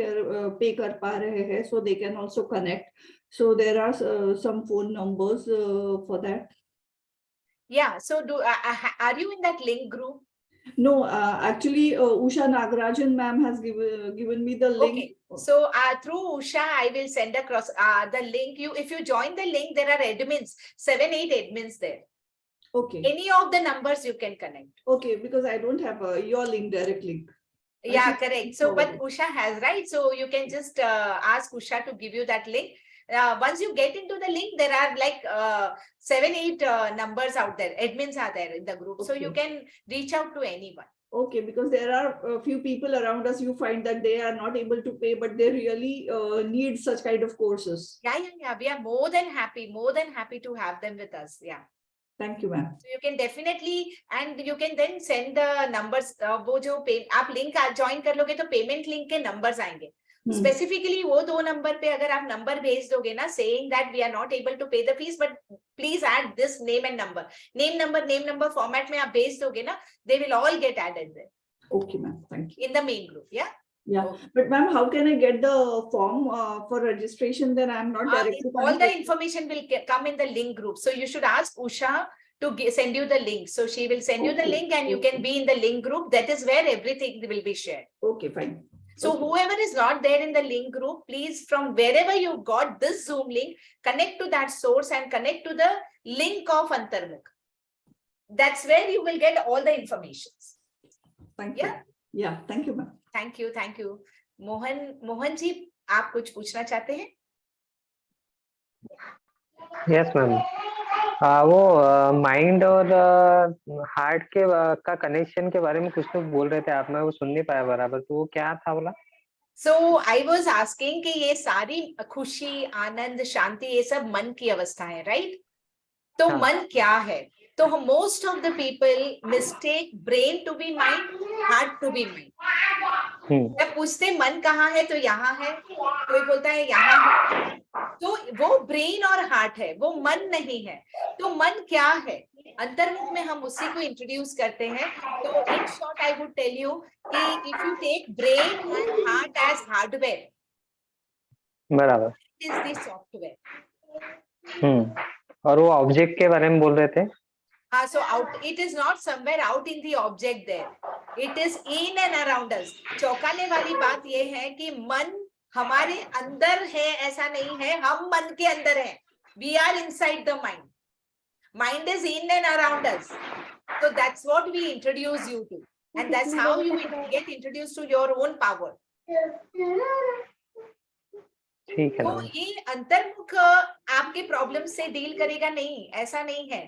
पे कर पा रहे हैं, so they can also connect. So there are some phone numbers for that. Yeah, so are you in that link group? No, actually Usha Nagarajan ma'am has given me the link. Okay. So through Usha, I will send across the link. If you join the link, there are admins, 7-8 admins there. Okay. Any of the numbers you can connect. Okay, because I don't have your link, direct link. Yeah, correct. So, but Usha has, right? So you can just ask Usha to give you that link. Once you get into the link, there are like 7-8 numbers out there. Admins are there in the group. So you can reach out to anyone. Okay, because there are a few people around us, you find that they are not able to pay, but they really need such kind of courses. Yeah. We are more than happy to have them with us. Yeah. Thank you, ma'am. So you can definitely, and you can then send the numbers. वो जो आप link join कर लोगे तो payment link के numbers आएंगे. Specifically वो 2 number पे अगर आप नंबर भेज दोगे ना, saying that we are not able to pay the fees, but please add this name and number. Name number format में आप भेज दोगे ना, they will all get added there. Okay, ma'am. Thank you. In the main group, yeah. Yeah, but ma'am, how can I get the form for registration? Then I'm not directly. All the information will come in the link group. So you should ask Usha to send you the link. So she will send you the link, and you can be in the link group. That is where everything will be shared. Okay, fine. So whoever is not there in the link group, please, from wherever you got this Zoom link, connect to that source and connect to the link of Antarmukh. That's where you will get all the information. Thank you. Yeah, thank you, ma'am. Thank you. Mohan ji, आप कुछ पूछना चाहते हैं? Yes ma'am, वो mind और heart के का connection के बारे में कुछ तो बोल रहे थे आप, मैं वो सुन नहीं पाया बराबर, तो वो क्या था बोला? So I was asking कि ये सारी खुशी, आनंद, शांति, ये सब मन की अवस्था है, राइट? तो मन क्या है? तो most of the people mistake brain to be mind, heart to be mind. जब पूछते मन कहाँ है तो यहाँ है, कोई बोलता है यहाँ है. तो वो ब्रेन और हार्ट है, वो मन नहीं है। तो मन क्या है, अंतर्मुख में हम उसी को इंट्रोड्यूस करते हैं। तो in short I would tell you कि if you take brain and heart as hardware, बराबर। Is the software. और वो ऑब्जेक्ट के बारे में बोल रहे थे। हाँ, so out, it is not somewhere out in the object there. It is in and around us. चौंकाने वाली बात ये है कि मन हमारे अंदर है ऐसा नहीं है, हम मन के अंदर हैं. We are inside the mind. Mind is in and around us. So that's what we introduce you to. And that's how you get introduced to your own power. ठीक है तो ना। ये अंतर्मुख आपके प्रॉब्लम से डील करेगा नहीं, ऐसा नहीं है.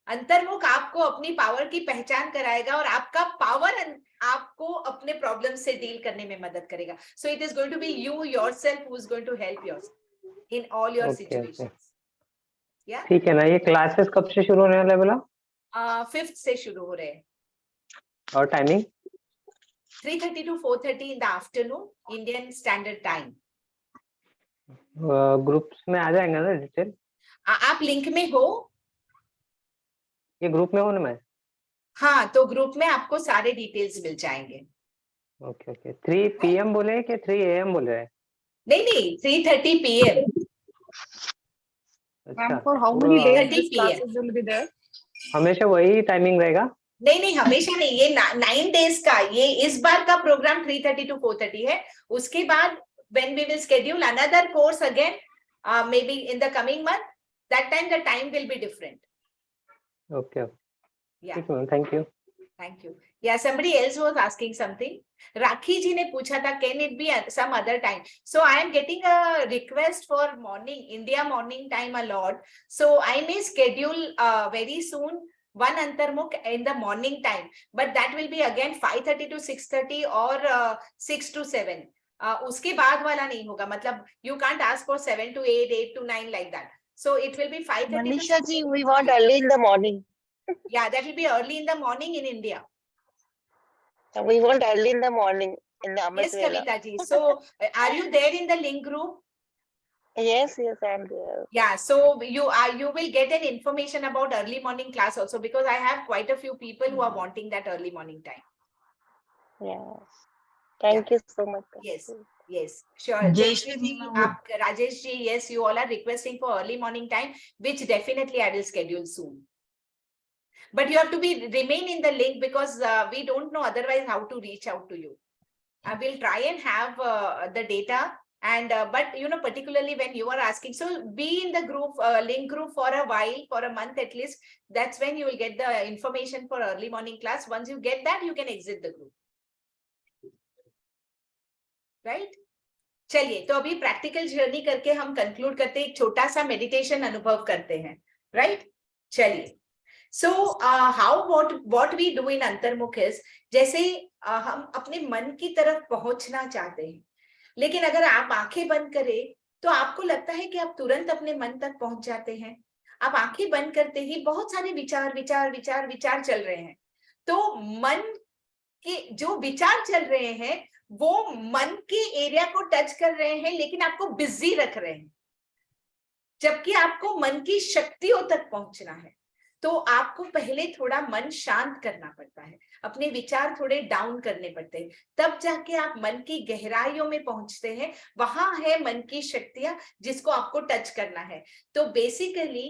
अंतर्मुख आपको अपनी पावर की पहचान कराएगा और आपका पावर आपको अपने प्रॉब्लम से डील करने में मदद करेगा. So it is going to be you yourself who is going to help yourself in all your situations. या ठीक है ना। ये क्लासेस कब से शुरू होने वाला है बोला? 5th से शुरू हो रहे हैं. और timing 3:30 to 4:30 in the afternoon Indian Standard Time. Groups में आ जाएंगे ना डिटेल? आप लिंक में हो? ये ग्रुप में हूँ ना मैं? हाँ, तो ग्रुप में आपको सारे डिटेल्स मिल जाएंगे. Okay okay. 3 PM बोले कि 3 AM बोल रहे हैं? नहीं 3:30 PM. अच्छा, For how many days 30 this PM. classes will be there? हमेशा वही टाइमिंग रहेगा? नहीं हमेशा नहीं, ये 9 days का, ये इस बार का प्रोग्राम 3:30 to 4:30 है. उसके बाद when we will schedule another course again, maybe in the coming month, that time the time will be different. Okay Yeah, ठीक है, thank you. thank you. Yeah, somebody else was asking something. Rakhi ji ने पूछा था can it be some other time? So I am getting a request for morning, India morning time a lot. So I may schedule very soon one Antarmukh in the morning time, but that will be again 5:30 to 6:30 or 6 to 7. उसके बाद वाला नहीं होगा, मतलब you can't ask for 7 to 8, 8 to 9 like that. So it will be 5:30 to 6. ji, we want early in the morning. Yeah, that will be early in the morning in India. We want early in the morning in the Yes, Amritwela. Kavita ji. So are you there in the link group? Yes, I am there. Yeah, so you will get an information about early morning class also, because I have quite a few people who are wanting that early morning time. Yes. Thank you so much. Yes, yes, sure. Jayashree Jayashree ji, Rajesh ji, yes, you all are requesting for early morning time, which definitely I will schedule soon. But you have to remain in the link, because we don't know otherwise how to reach out to you. I will try and have the data, and but you know, particularly when you are asking, so be in the group, link group for a while, for a month at least. That's when you will get the information for early morning class. Once you get that, you can exit the group. Right? चलिए, तो अभी practical journey करके हम conclude करते हैं, एक छोटा सा मेडिटेशन अनुभव करते हैं. राइट? चलिए. So what we do in अंतर्मुख is, जैसे हम अपने मन की तरफ पहुंचना चाहते हैं, लेकिन अगर आप आंखें बंद करें तो आपको लगता है कि आप तुरंत अपने मन तक पहुंच जाते हैं. आप आंखें बंद करते ही बहुत सारे विचार चल रहे हैं. तो मन के जो विचार चल रहे हैं वो मन के एरिया को टच कर रहे हैं, लेकिन आपको बिजी रख रहे हैं, जबकि आपको मन की शक्तियों तक पहुंचना है. तो आपको पहले थोड़ा मन शांत करना पड़ता है, अपने विचार थोड़े डाउन करने पड़ते हैं, तब जाके आप मन की गहराइयों में पहुंचते हैं. वहां है मन की शक्तियां जिसको आपको टच करना है. तो बेसिकली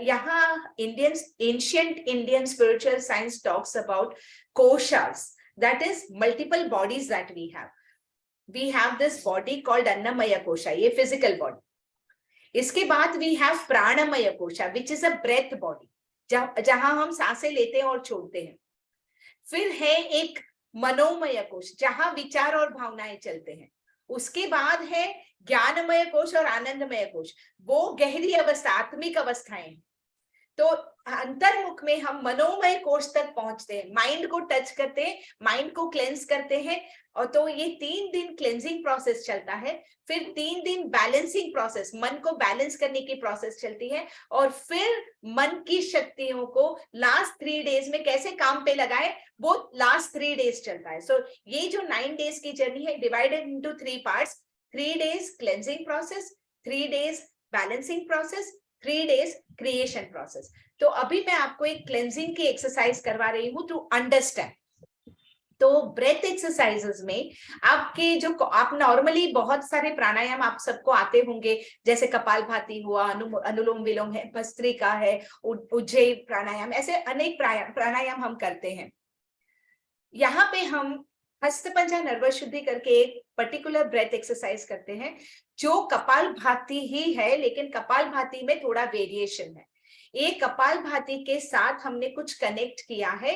यहाँ ancient Indian spiritual science talks about koshas, that is multiple bodies that we have. We have this body called Annamaya Kosha, ये physical body. इसके बाद we have Pranamaya Kosha, which is a breath body, जहां हम सांसें लेते हैं और छोड़ते हैं. फिर है एक मनोमय कोश, जहां विचार और भावनाएं चलते हैं. उसके बाद है ज्ञानमय कोश और आनंदमय कोश, वो गहरी अवस्था, आत्मिक अवस्थाएं हैं. तो अंतर्मुख में हम मनोमय कोश तक पहुंचते हैं, माइंड को टच करते हैं, माइंड को क्लेंस करते हैं. और तो ये 3 दिन क्लेंजिंग प्रोसेस चलता है. फिर 3 दिन बैलेंसिंग प्रोसेस, मन को बैलेंस करने की प्रोसेस चलती है. और फिर मन की शक्तियों को लास्ट 3 डेज में कैसे काम पे लगाए, वो लास्ट 3 डेज चलता है. सो ये जो 9 डेज की जर्नी है, divided into 3 parts. 3 days cleansing process, 3 days balancing process, 3 days creation process. तो अभी मैं आपको एक क्लेंजिंग की एक्सरसाइज करवा रही हूँ टू अंडरस्टैंड। तो ब्रेथ एक्सरसाइजेस में आपके जो आप नॉर्मली बहुत सारे प्राणायाम आप सबको आते होंगे, जैसे कपालभाति हुआ, अनुलोम विलोम है, भस्त्रिका है, उज्जयी प्राणायाम, ऐसे अनेक प्राणायाम हम करते हैं। यहाँ पे हम हस्तपंजा नर्वस शुद्धि करके एक पर्टिकुलर ब्रेथ एक्सरसाइज करते हैं जो कपालभाति ही है, लेकिन कपालभाति में थोड़ा वेरिएशन है। ये कपालभाति के साथ हमने कुछ कनेक्ट किया है,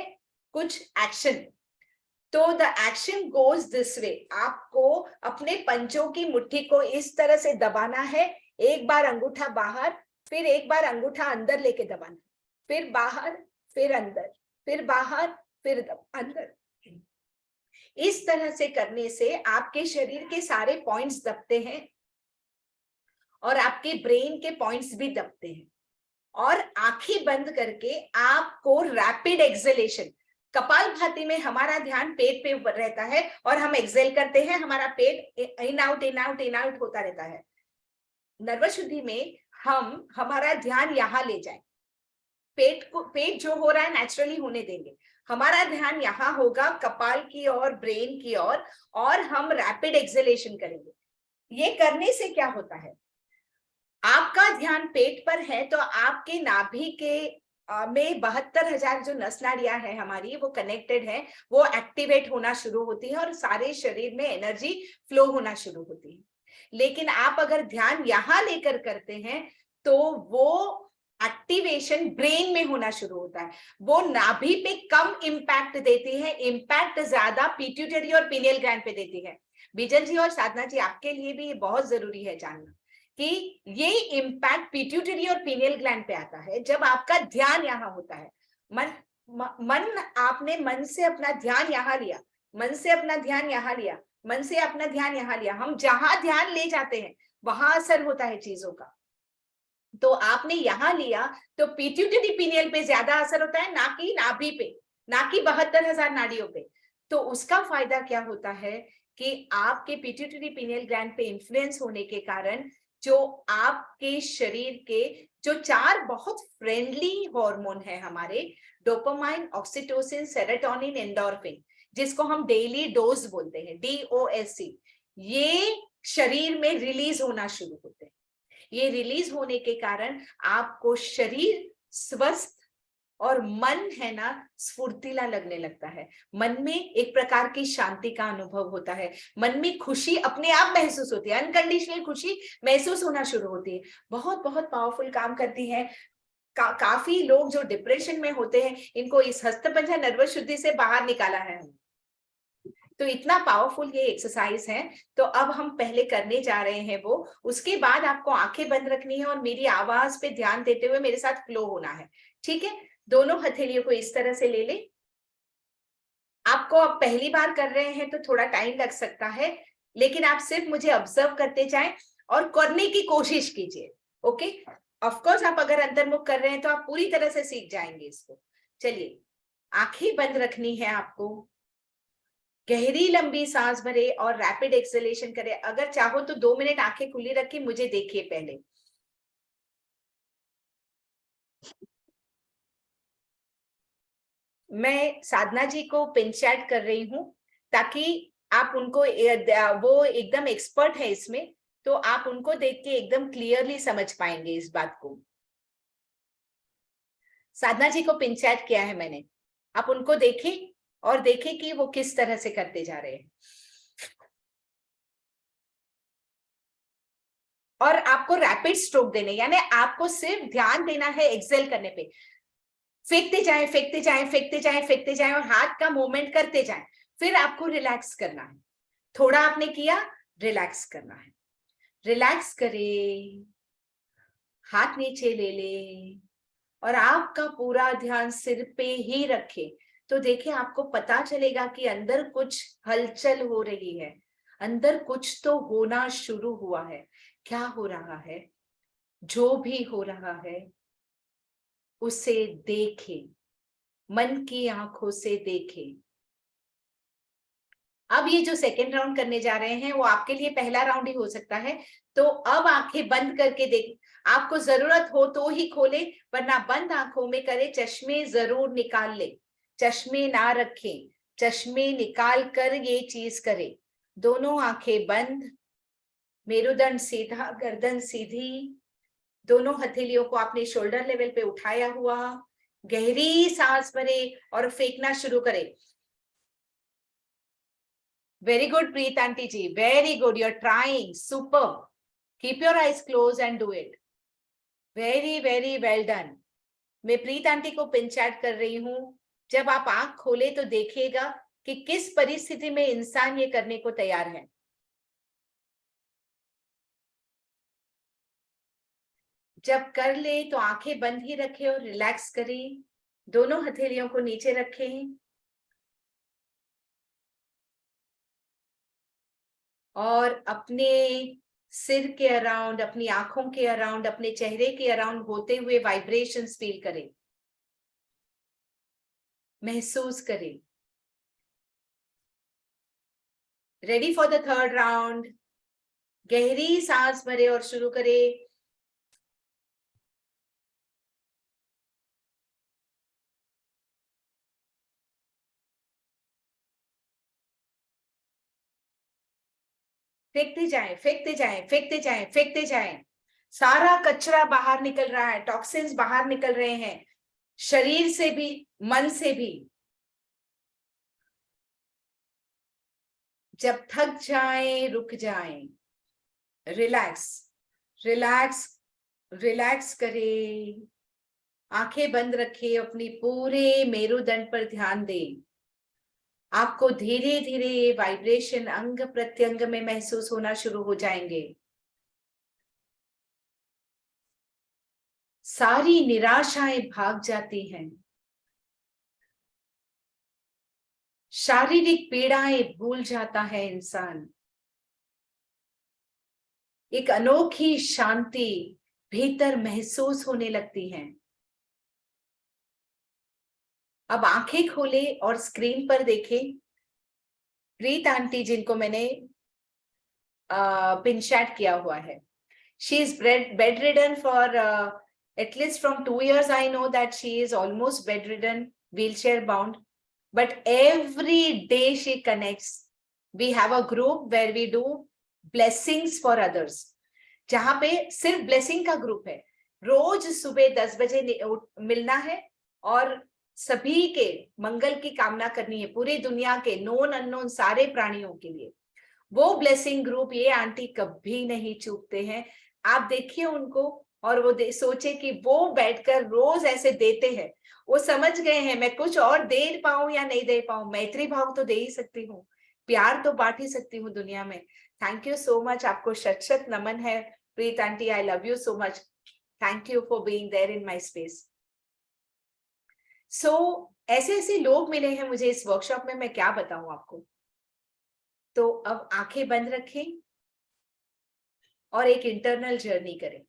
कुछ एक्शन। तो the action goes this way, आपको अपने पंजों की मुट्ठी को इस तरह से दबाना है, एक बार अंगूठा बाहर, फिर एक बार अंगूठा अंदर लेके दबाना, फिर बाहर, फिर अंदर, फिर बाहर, फिर अंदर। इस तरह से करने से आपके शरीर के सारे पॉइंट्स दबते हैं और आपके ब्रेन के पॉइंट्स भी दबते हैं। और आंखें बंद करके आपको रैपिड एक्सेलेशन, कपालभाति में हमारा ध्यान पेट पे रहता है और हम एक्सेल करते हैं, हमारा पेट in out in out in out होता रहता है। नर्वस शुद्धि में हम हमारा ध्यान यहाँ ले जाए, पेट जो हो रहा है नेचुरली होने देंगे, हमारा ध्यान यहाँ होगा कपाल की और ब्रेन की और हम रैपिड एक्सेलेशन करेंगे। ये करने से क्या होता है, आपका ध्यान पेट पर है तो आपके नाभि के में 72,000 जो नस नाड़ियां है हमारी, वो कनेक्टेड है, वो एक्टिवेट होना शुरू होती है और सारे शरीर में एनर्जी फ्लो होना शुरू होती है। लेकिन आप अगर ध्यान यहाँ लेकर करते हैं तो वो एक्टिवेशन ब्रेन में होना शुरू होता है, वो नाभि पे कम इम्पैक्ट देती है, इम्पैक्ट ज्यादा पिट्यूटरी और पीनियल ग्लैंड पे देती है। बिजल जी और साधना जी, आपके लिए भी ये बहुत जरूरी है जानना कि ये इम्पैक्ट पिट्यूटरी और पीनियल ग्लैंड पे आता है जब आपका ध्यान यहाँ होता है। आपने मन से अपना ध्यान यहाँ लिया, मन से अपना ध्यान यहाँ लिया, मन से अपना ध्यान यहाँ लिया, हम जहां ध्यान ले जाते हैं वहां असर होता है चीजों का। तो आपने यहाँ लिया तो पिट्यूटरी पीनियल पे ज्यादा असर होता है, ना कि नाभि पे, ना कि 72,000 नाड़ियों पे। तो उसका फायदा क्या होता है कि आपके पिट्यूटरी पीनियल ग्लैंड पे इन्फ्लुएंस होने के कारण जो आपके शरीर के जो 4 बहुत फ्रेंडली हार्मोन है हमारे, डोपामाइन, ऑक्सीटोसिन, सेरोटोनिन, एंडोर्फिन, जिसको हम डेली डोज बोलते हैं, DOSC, ये शरीर में रिलीज होना शुरू होते हैं। ये रिलीज होने के कारण आपको शरीर स्वस्थ और मन है ना स्फूर्तिला लगने लगता है, मन में एक प्रकार की शांति का अनुभव होता है, मन में खुशी अपने आप महसूस होती है, अनकंडीशनल खुशी महसूस होना शुरू होती है। बहुत बहुत पावरफुल काम करती है। काफी लोग जो डिप्रेशन में होते हैं, इनको इस हस्तपंजा नर्वस शुद्धि से बाहर निकाला है। तो इतना पावरफुल ये एक्सरसाइज है। तो अब हम पहले करने जा रहे हैं वो, उसके बाद आपको आंखें बंद रखनी है और मेरी आवाज पे ध्यान देते हुए मेरे साथ फ्लो होना है, ठीक है। दोनों हथेलियों को इस तरह से ले ले। आपको अब पहली बार कर रहे हैं तो थोड़ा टाइम लग सकता है, लेकिन आप सिर्फ मुझे ऑब्जर्व करते जाएं और करने की कोशिश कीजिए, ओके। ऑफ कोर्स आप अगर अंतर्मुख कर रहे हैं तो आप पूरी तरह से सीख जाएंगे इसको। चलिए, आंखें बंद रखनी है आपको, गहरी लंबी सांस भरे और रैपिड एक्सेलेशन करें। अगर चाहो तो 2 मिनट आंखें खुली रखी, मुझे देखिए पहले। मैं साधना जी को पिन चैट कर रही हूं ताकि आप उनको, वो एकदम एक्सपर्ट है इसमें, तो आप उनको देख के एकदम क्लियरली समझ पाएंगे इस बात को। साधना जी को पिन चैट किया है मैंने, आप उनको देखें और देखें कि वो किस तरह से करते जा रहे हैं। और आपको रैपिड स्ट्रोक देने, यानी आपको सिर्फ ध्यान देना है एक्सेल करने पे। फेंकते जाएं, फेंकते जाएं, फेंकते जाएं, फेंकते जाएं और हाथ का मूवमेंट करते जाएं। फिर आपको रिलैक्स करना है, थोड़ा आपने किया, रिलैक्स करना है। रिलैक्स करे, हाथ नीचे ले ले और आपका पूरा ध्यान सिर पे ही रखे। तो देखिए, आपको पता चलेगा कि अंदर कुछ हलचल हो रही है, अंदर कुछ तो होना शुरू हुआ है। क्या हो रहा है? जो भी हो रहा है उसे देखें, मन की आंखों से देखें। अब ये जो सेकेंड राउंड करने जा रहे हैं वो आपके लिए पहला राउंड ही हो सकता है। तो अब आंखें बंद करके देख, आपको जरूरत हो तो ही खोले, वरना बंद आंखों में करे। चश्मे जरूर निकाल ले, चश्मे ना रखें, चश्मे निकाल कर ये चीज करे। दोनों आंखें बंद, मेरुदंड सीधा, गर्दन सीधी, दोनों हथेलियों को आपने शोल्डर लेवल पे उठाया हुआ, गहरी सांस भरे और फेंकना शुरू करें। Very good Preet aunty ji, very good, you are trying, super. Keep your eyes close and do it, very very well done. मैं प्रीत आंटी को पिन चैट कर रही हूं। जब आप आंख खोले तो देखिएगा कि किस परिस्थिति में इंसान ये करने को तैयार है। जब कर ले तो आंखें बंद ही रखें और रिलैक्स करें। दोनों हथेलियों को नीचे रखें और अपने सिर के अराउंड, अपनी आंखों के अराउंड, अपने चेहरे के अराउंड होते हुए वाइब्रेशंस फील करें, महसूस करें। Ready for the third round. गहरी सांस भरे और शुरू करें। फेंकते जाएं, फेंकते जाएं, फेंकते जाएं, फेंकते जाएं। सारा कचरा बाहर निकल रहा है, टॉक्सिन्स बाहर निकल रहे हैं, शरीर से भी, मन से भी। जब थक जाएं, रुक जाएं, रिलैक्स, रिलैक्स, रिलैक्स करें। आंखें बंद रखें, अपनी पूरे मेरुदंड पर ध्यान दें। आपको धीरे धीरे वाइब्रेशन अंग प्रत्यंग में महसूस होना शुरू हो जाएंगे। सारी निराशाएं भाग जाती हैं, शारीरिक पीड़ाएं भूल जाता है इंसान। एक अनोखी शांति भीतर महसूस होने लगती है। अब आंखें खोले और स्क्रीन पर देखें प्रीत आंटी, जिनको मैंने पिन चैट किया हुआ है। She is bedridden for at least from 2 years. I know that she is almost bedridden, wheelchair bound, but every day she connects. We have a group where we do blessings for others, जहां पे सिर्फ blessing का group है। रोज सुबह 10 बजे मिलना है और सभी के मंगल की कामना करनी है, पूरी दुनिया के नोन अननोन सारे प्राणियों के लिए। वो ब्लेसिंग ग्रुप ये आंटी कभी नहीं चूकते हैं। आप देखिए उनको और वो सोचे कि वो बैठकर रोज ऐसे देते हैं। वो समझ गए हैं मैं कुछ और दे पाऊं या नहीं दे पाऊं, मैत्री भाव तो दे ही सकती हूँ, प्यार तो बांट ही सकती हूँ दुनिया में। थैंक यू सो मच, आपको शत शत नमन है Preet aunty. I love you so much, thank you for being there in my space. So ऐसे ऐसे लोग मिले हैं मुझे इस वर्कशॉप में, मैं क्या बताऊं आपको। तो अब आंखें बंद रखें और एक इंटरनल जर्नी करें।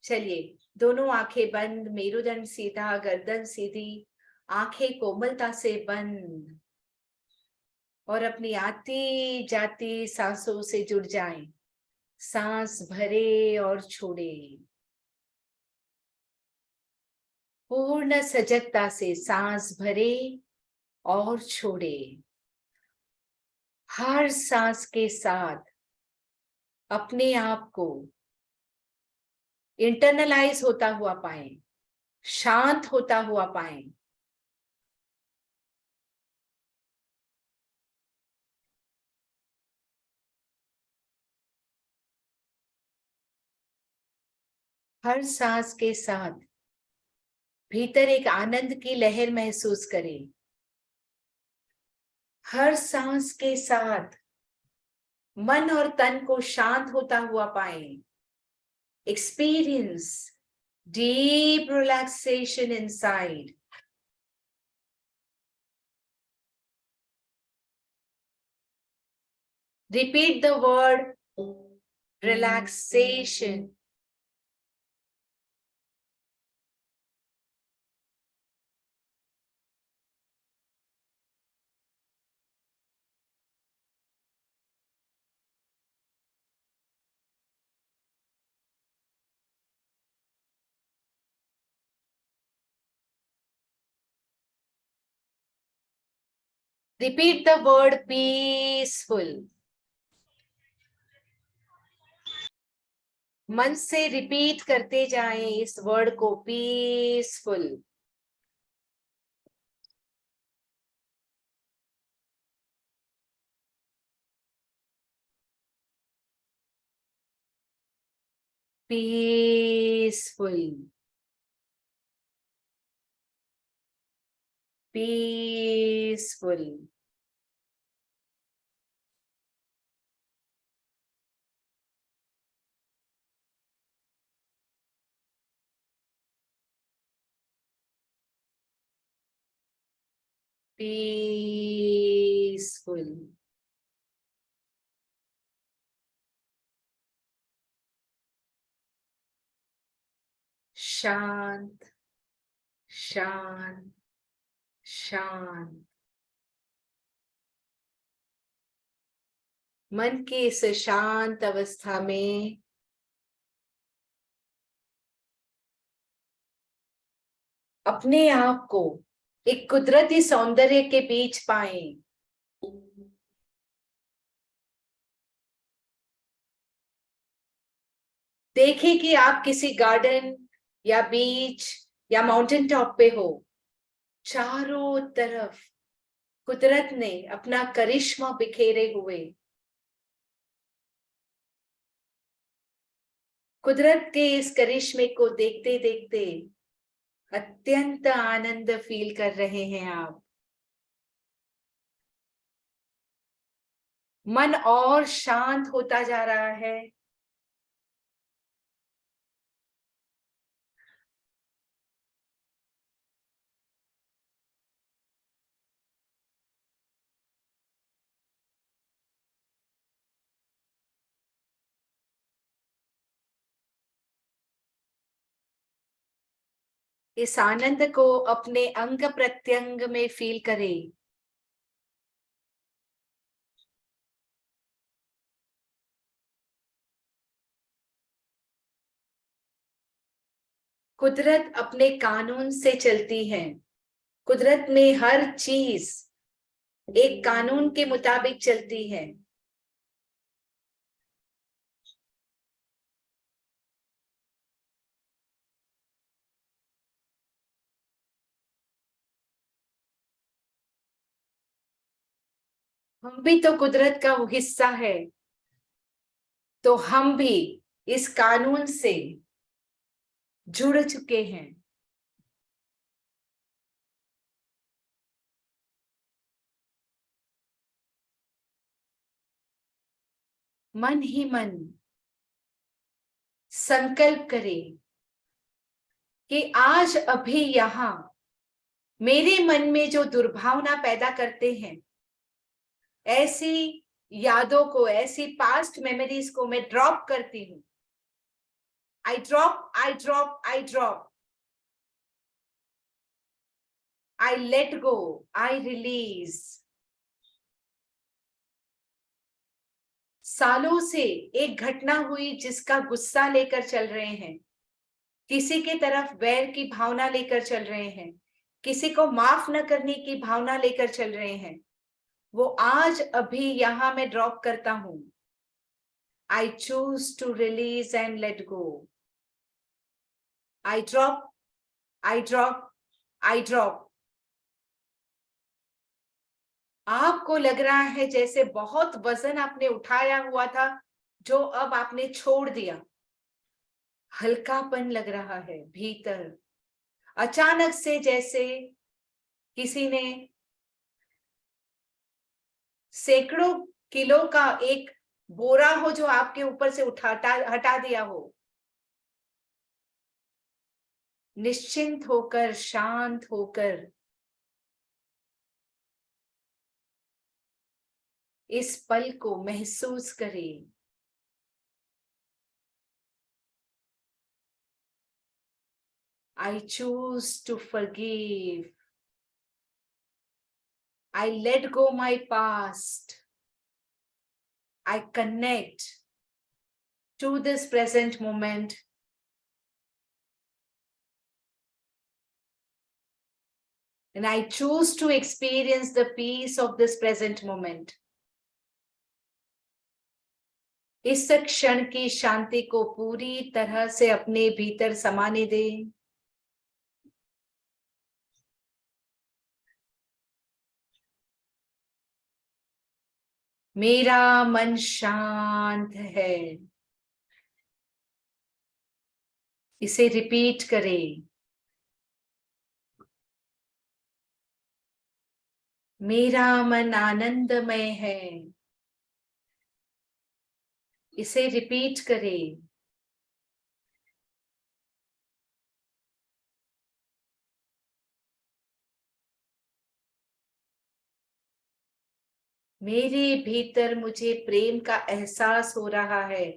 चलिए, दोनों आंखें बंद, मेरुदंड सीधा, गर्दन सीधी, आंखें कोमलता से बंद और अपनी आती जाती सांसों से जुड़ जाएं। सांस भरे और छोड़े, पूर्ण सजगता से सांस भरे और छोड़े। हर सांस के साथ अपने आप को इंटरनलाइज होता हुआ पाएं, शांत होता हुआ पाएं। हर सांस के साथ भीतर एक आनंद की लहर महसूस करें। हर सांस के साथ मन और तन को शांत होता हुआ पाएं। Experience deep relaxation inside. Repeat the word relaxation. Repeat the word peaceful. मन से रिपीट करते जाएं इस वर्ड को, पीसफुल. Peaceful. Peaceful. Peaceful. शांत, शांत, शांत. मन की इस शांत अवस्था में अपने आप को एक कुदरती सौंदर्य के बीच पाएं. देखें कि आप किसी गार्डन या बीच या माउंटेन टॉप पे हो. चारों तरफ कुदरत ने अपना करिश्मा बिखेरे हुए. कुदरत के इस करिश्मे को देखते देखते अत्यंत आनंद फील कर रहे हैं आप. मन और शांत होता जा रहा है. इस आनंद को अपने अंग प्रत्यंग में फील करें. कुदरत अपने कानून से चलती है. कुदरत में हर चीज एक कानून के मुताबिक चलती है. हम भी तो कुदरत का वो हिस्सा है, तो हम भी इस कानून से जुड़ चुके हैं. मन ही मन संकल्प करें कि आज अभी यहां मेरे मन में जो दुर्भावना पैदा करते हैं, ऐसी यादों को, ऐसी पास्ट मेमोरीज को मैं ड्रॉप करती हूं. I drop, I drop, I drop. I let go, I release. सालों से एक घटना हुई जिसका गुस्सा लेकर चल रहे हैं, किसी के तरफ वैर की भावना लेकर चल रहे हैं, किसी को माफ न करने की भावना लेकर चल रहे हैं, वो आज अभी यहां मैं ड्रॉप करता हूं. I choose to release and let go. I drop, I drop, I drop. आपको लग रहा है जैसे बहुत वजन आपने उठाया हुआ था, जो अब आपने छोड़ दिया. हल्कापन लग रहा है भीतर. अचानक से जैसे किसी ने सैकड़ों किलो का एक बोरा हो जो आपके ऊपर से हटा दिया हो. निश्चिंत होकर, शांत होकर इस पल को महसूस करें. I choose to forgive. I let go my past. I connect to this present moment. And I choose to experience the peace of this present moment. इस क्षण की शांति को पूरी तरह से अपने भीतर समाने दें। मेरा मन शांत है, इसे रिपीट करें। मेरा मन आनंदमय है, इसे रिपीट करें। मेरे भीतर मुझे प्रेम का एहसास हो रहा है।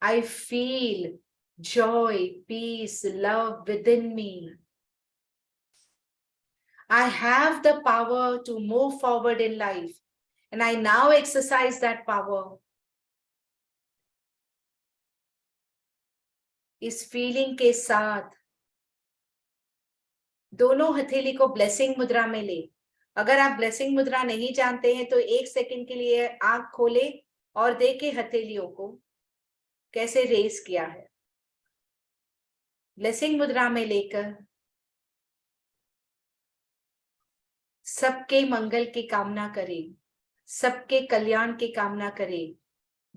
I feel joy, peace, love within me. I have the power to move forward in life, and I now exercise that power. इस फीलिंग के साथ दोनों हथेली को ब्लेसिंग मुद्रा में ले। अगर आप ब्लेसिंग मुद्रा नहीं जानते हैं तो 1 सेकंड के लिए आंख खोले और देखें हथेलियों को कैसे रेस किया है। ब्लेसिंग मुद्रा में लेकर सबके मंगल की कामना करें, सबके कल्याण की कामना करें,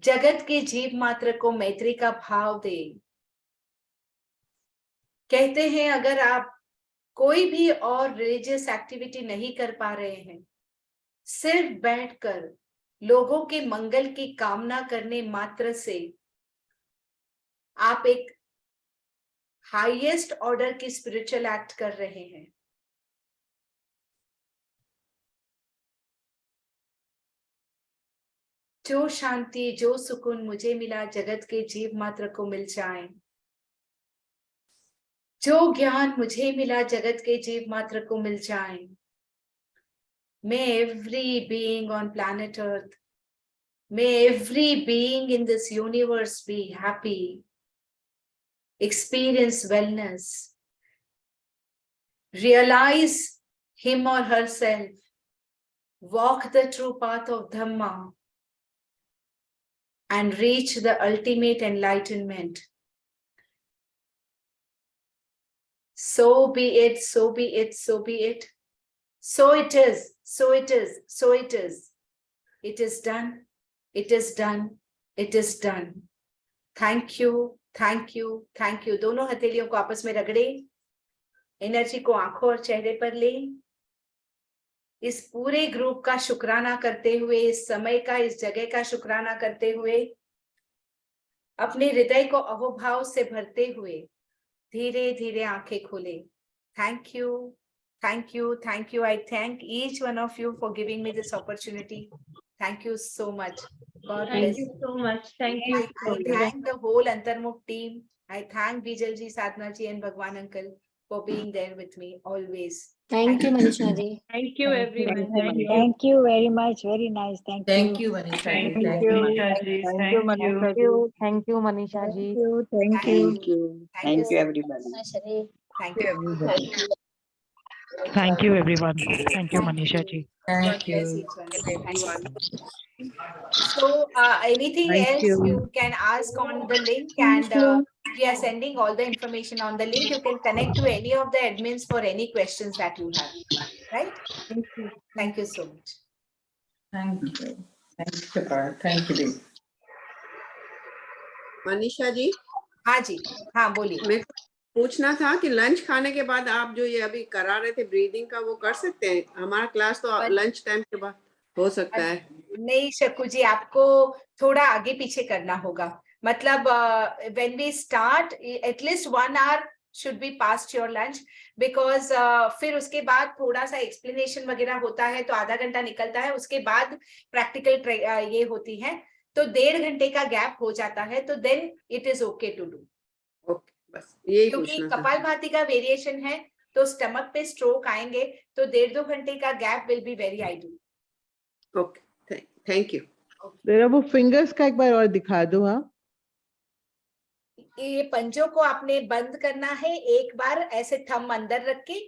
जगत के जीव मात्र को मैत्री का भाव दें। कहते हैं अगर आप कोई भी और रिलीजियस एक्टिविटी नहीं कर पा रहे हैं, सिर्फ बैठकर लोगों के मंगल की कामना करने मात्र से आप एक हाईएस्ट ऑर्डर की स्पिरिचुअल एक्ट कर रहे हैं। जो शांति, जो सुकून मुझे मिला, जगत के जीव मात्र को मिल जाए। जो ज्ञान मुझे मिला, जगत के जीव मात्र को मिल जाए। May every being on planet Earth, may every being in this universe be happy, experience wellness, realize him or herself, walk the true path of Dhamma, and reach the ultimate enlightenment. So be it, so be it, so be it. So it is, so it is, so it is. It is done, it is done, it is done. Thank you, thank you, thank you. दोनों हथेलियों को आपस में रगड़े, energy को आंखों और चेहरे पर ले। इस पूरे ग्रुप का शुक्राना करते हुए, इस समय का, इस जगह का शुक्राना करते हुए, अपने हृदय को अहोभाव से भरते हुए धीरे धीरे आंखें खोले। Thank you, thank you, thank you. I thank each one of you for giving me this opportunity. Thank you so much. God bless. Thank you so much. Thank you. I thank the whole Antarmukh team. I thank Bijal ji, Sadhna ji and Bhagwan uncle for being there with me always. Thank you, Manisha ji. Thank you, everyone. Thank you very much. Very nice. Thank you. Thank you, Manisha. Thank Thank you, you. Manisha ji. Thank you, Manisha ji. Thank you, Manisha ji. Thank you. Thank you. Thank you, everybody. Manisha ji. Thank you. Thank you, everyone. Thank you, Manisha ji. God Thank bless you. each one. Thank you. So, anything Thank else you. you can ask on the link, and we are sending all the information on the link. You can connect to any of the admins for any questions that you have. Right? Thank you so much. Thank you. Thank you, God. Thank you. Manisha ji, हाँ जी, हाँ बोलिए। मैं पूछना था कि lunch खाने के बाद आप जो ये अभी करा रहे थे ब्रीदिंग का, वो कर सकते हैं? हमारा क्लास तो लंच टाइम के बाद हो सकता है। नहीं शकु जी, आपको थोड़ा आगे पीछे करना होगा। मतलब when we start, at least 1 hour should be past your lunch, because फिर उसके बाद थोड़ा सा एक्सप्लेनेशन वगैरह होता है तो आधा घंटा निकलता है, उसके बाद प्रैक्टिकल ये होती है तो 1.5 घंटे का गैप हो जाता है, तो then it is okay to do. Okay, बस यही क्योंकि पूछना था। कपालभाति का वेरिएशन है तो स्टमक पे स्ट्रोक आएंगे तो 1.5-2 घंटे का gap will be very ideal. Okay, thank you. जरा वो फिंगर्स का एक बार और दिखा दो। हाँ, ये पंजों को आपने बंद करना है, एक बार ऐसे थंब अंदर रख के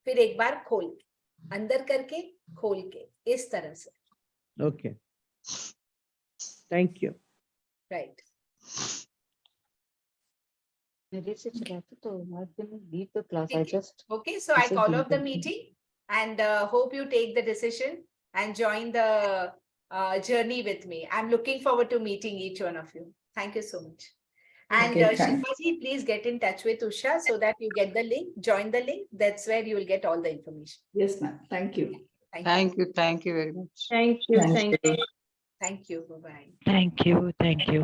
फिर एक बार खोल के, अंदर करके खोल के, इस तरह से. Okay. Thank you. Right. मेरे से चलाते तो I didn't leave the class. I Okay. just Okay, so I This is call the off the meeting. meeting and hope you take the decision and join the journey with me. I'm looking forward to meeting each one of you. Thank you so much. And Okay, thank- Shilpa ji, please get in touch with Usha so that you get the link, join the link. That's where you will get all the information. Yes, ma'am. Thank you. Thank you. Thank you very much. Thank you. Thank Thank you. you. Thank you. Bye-bye. Thank you. Thank you.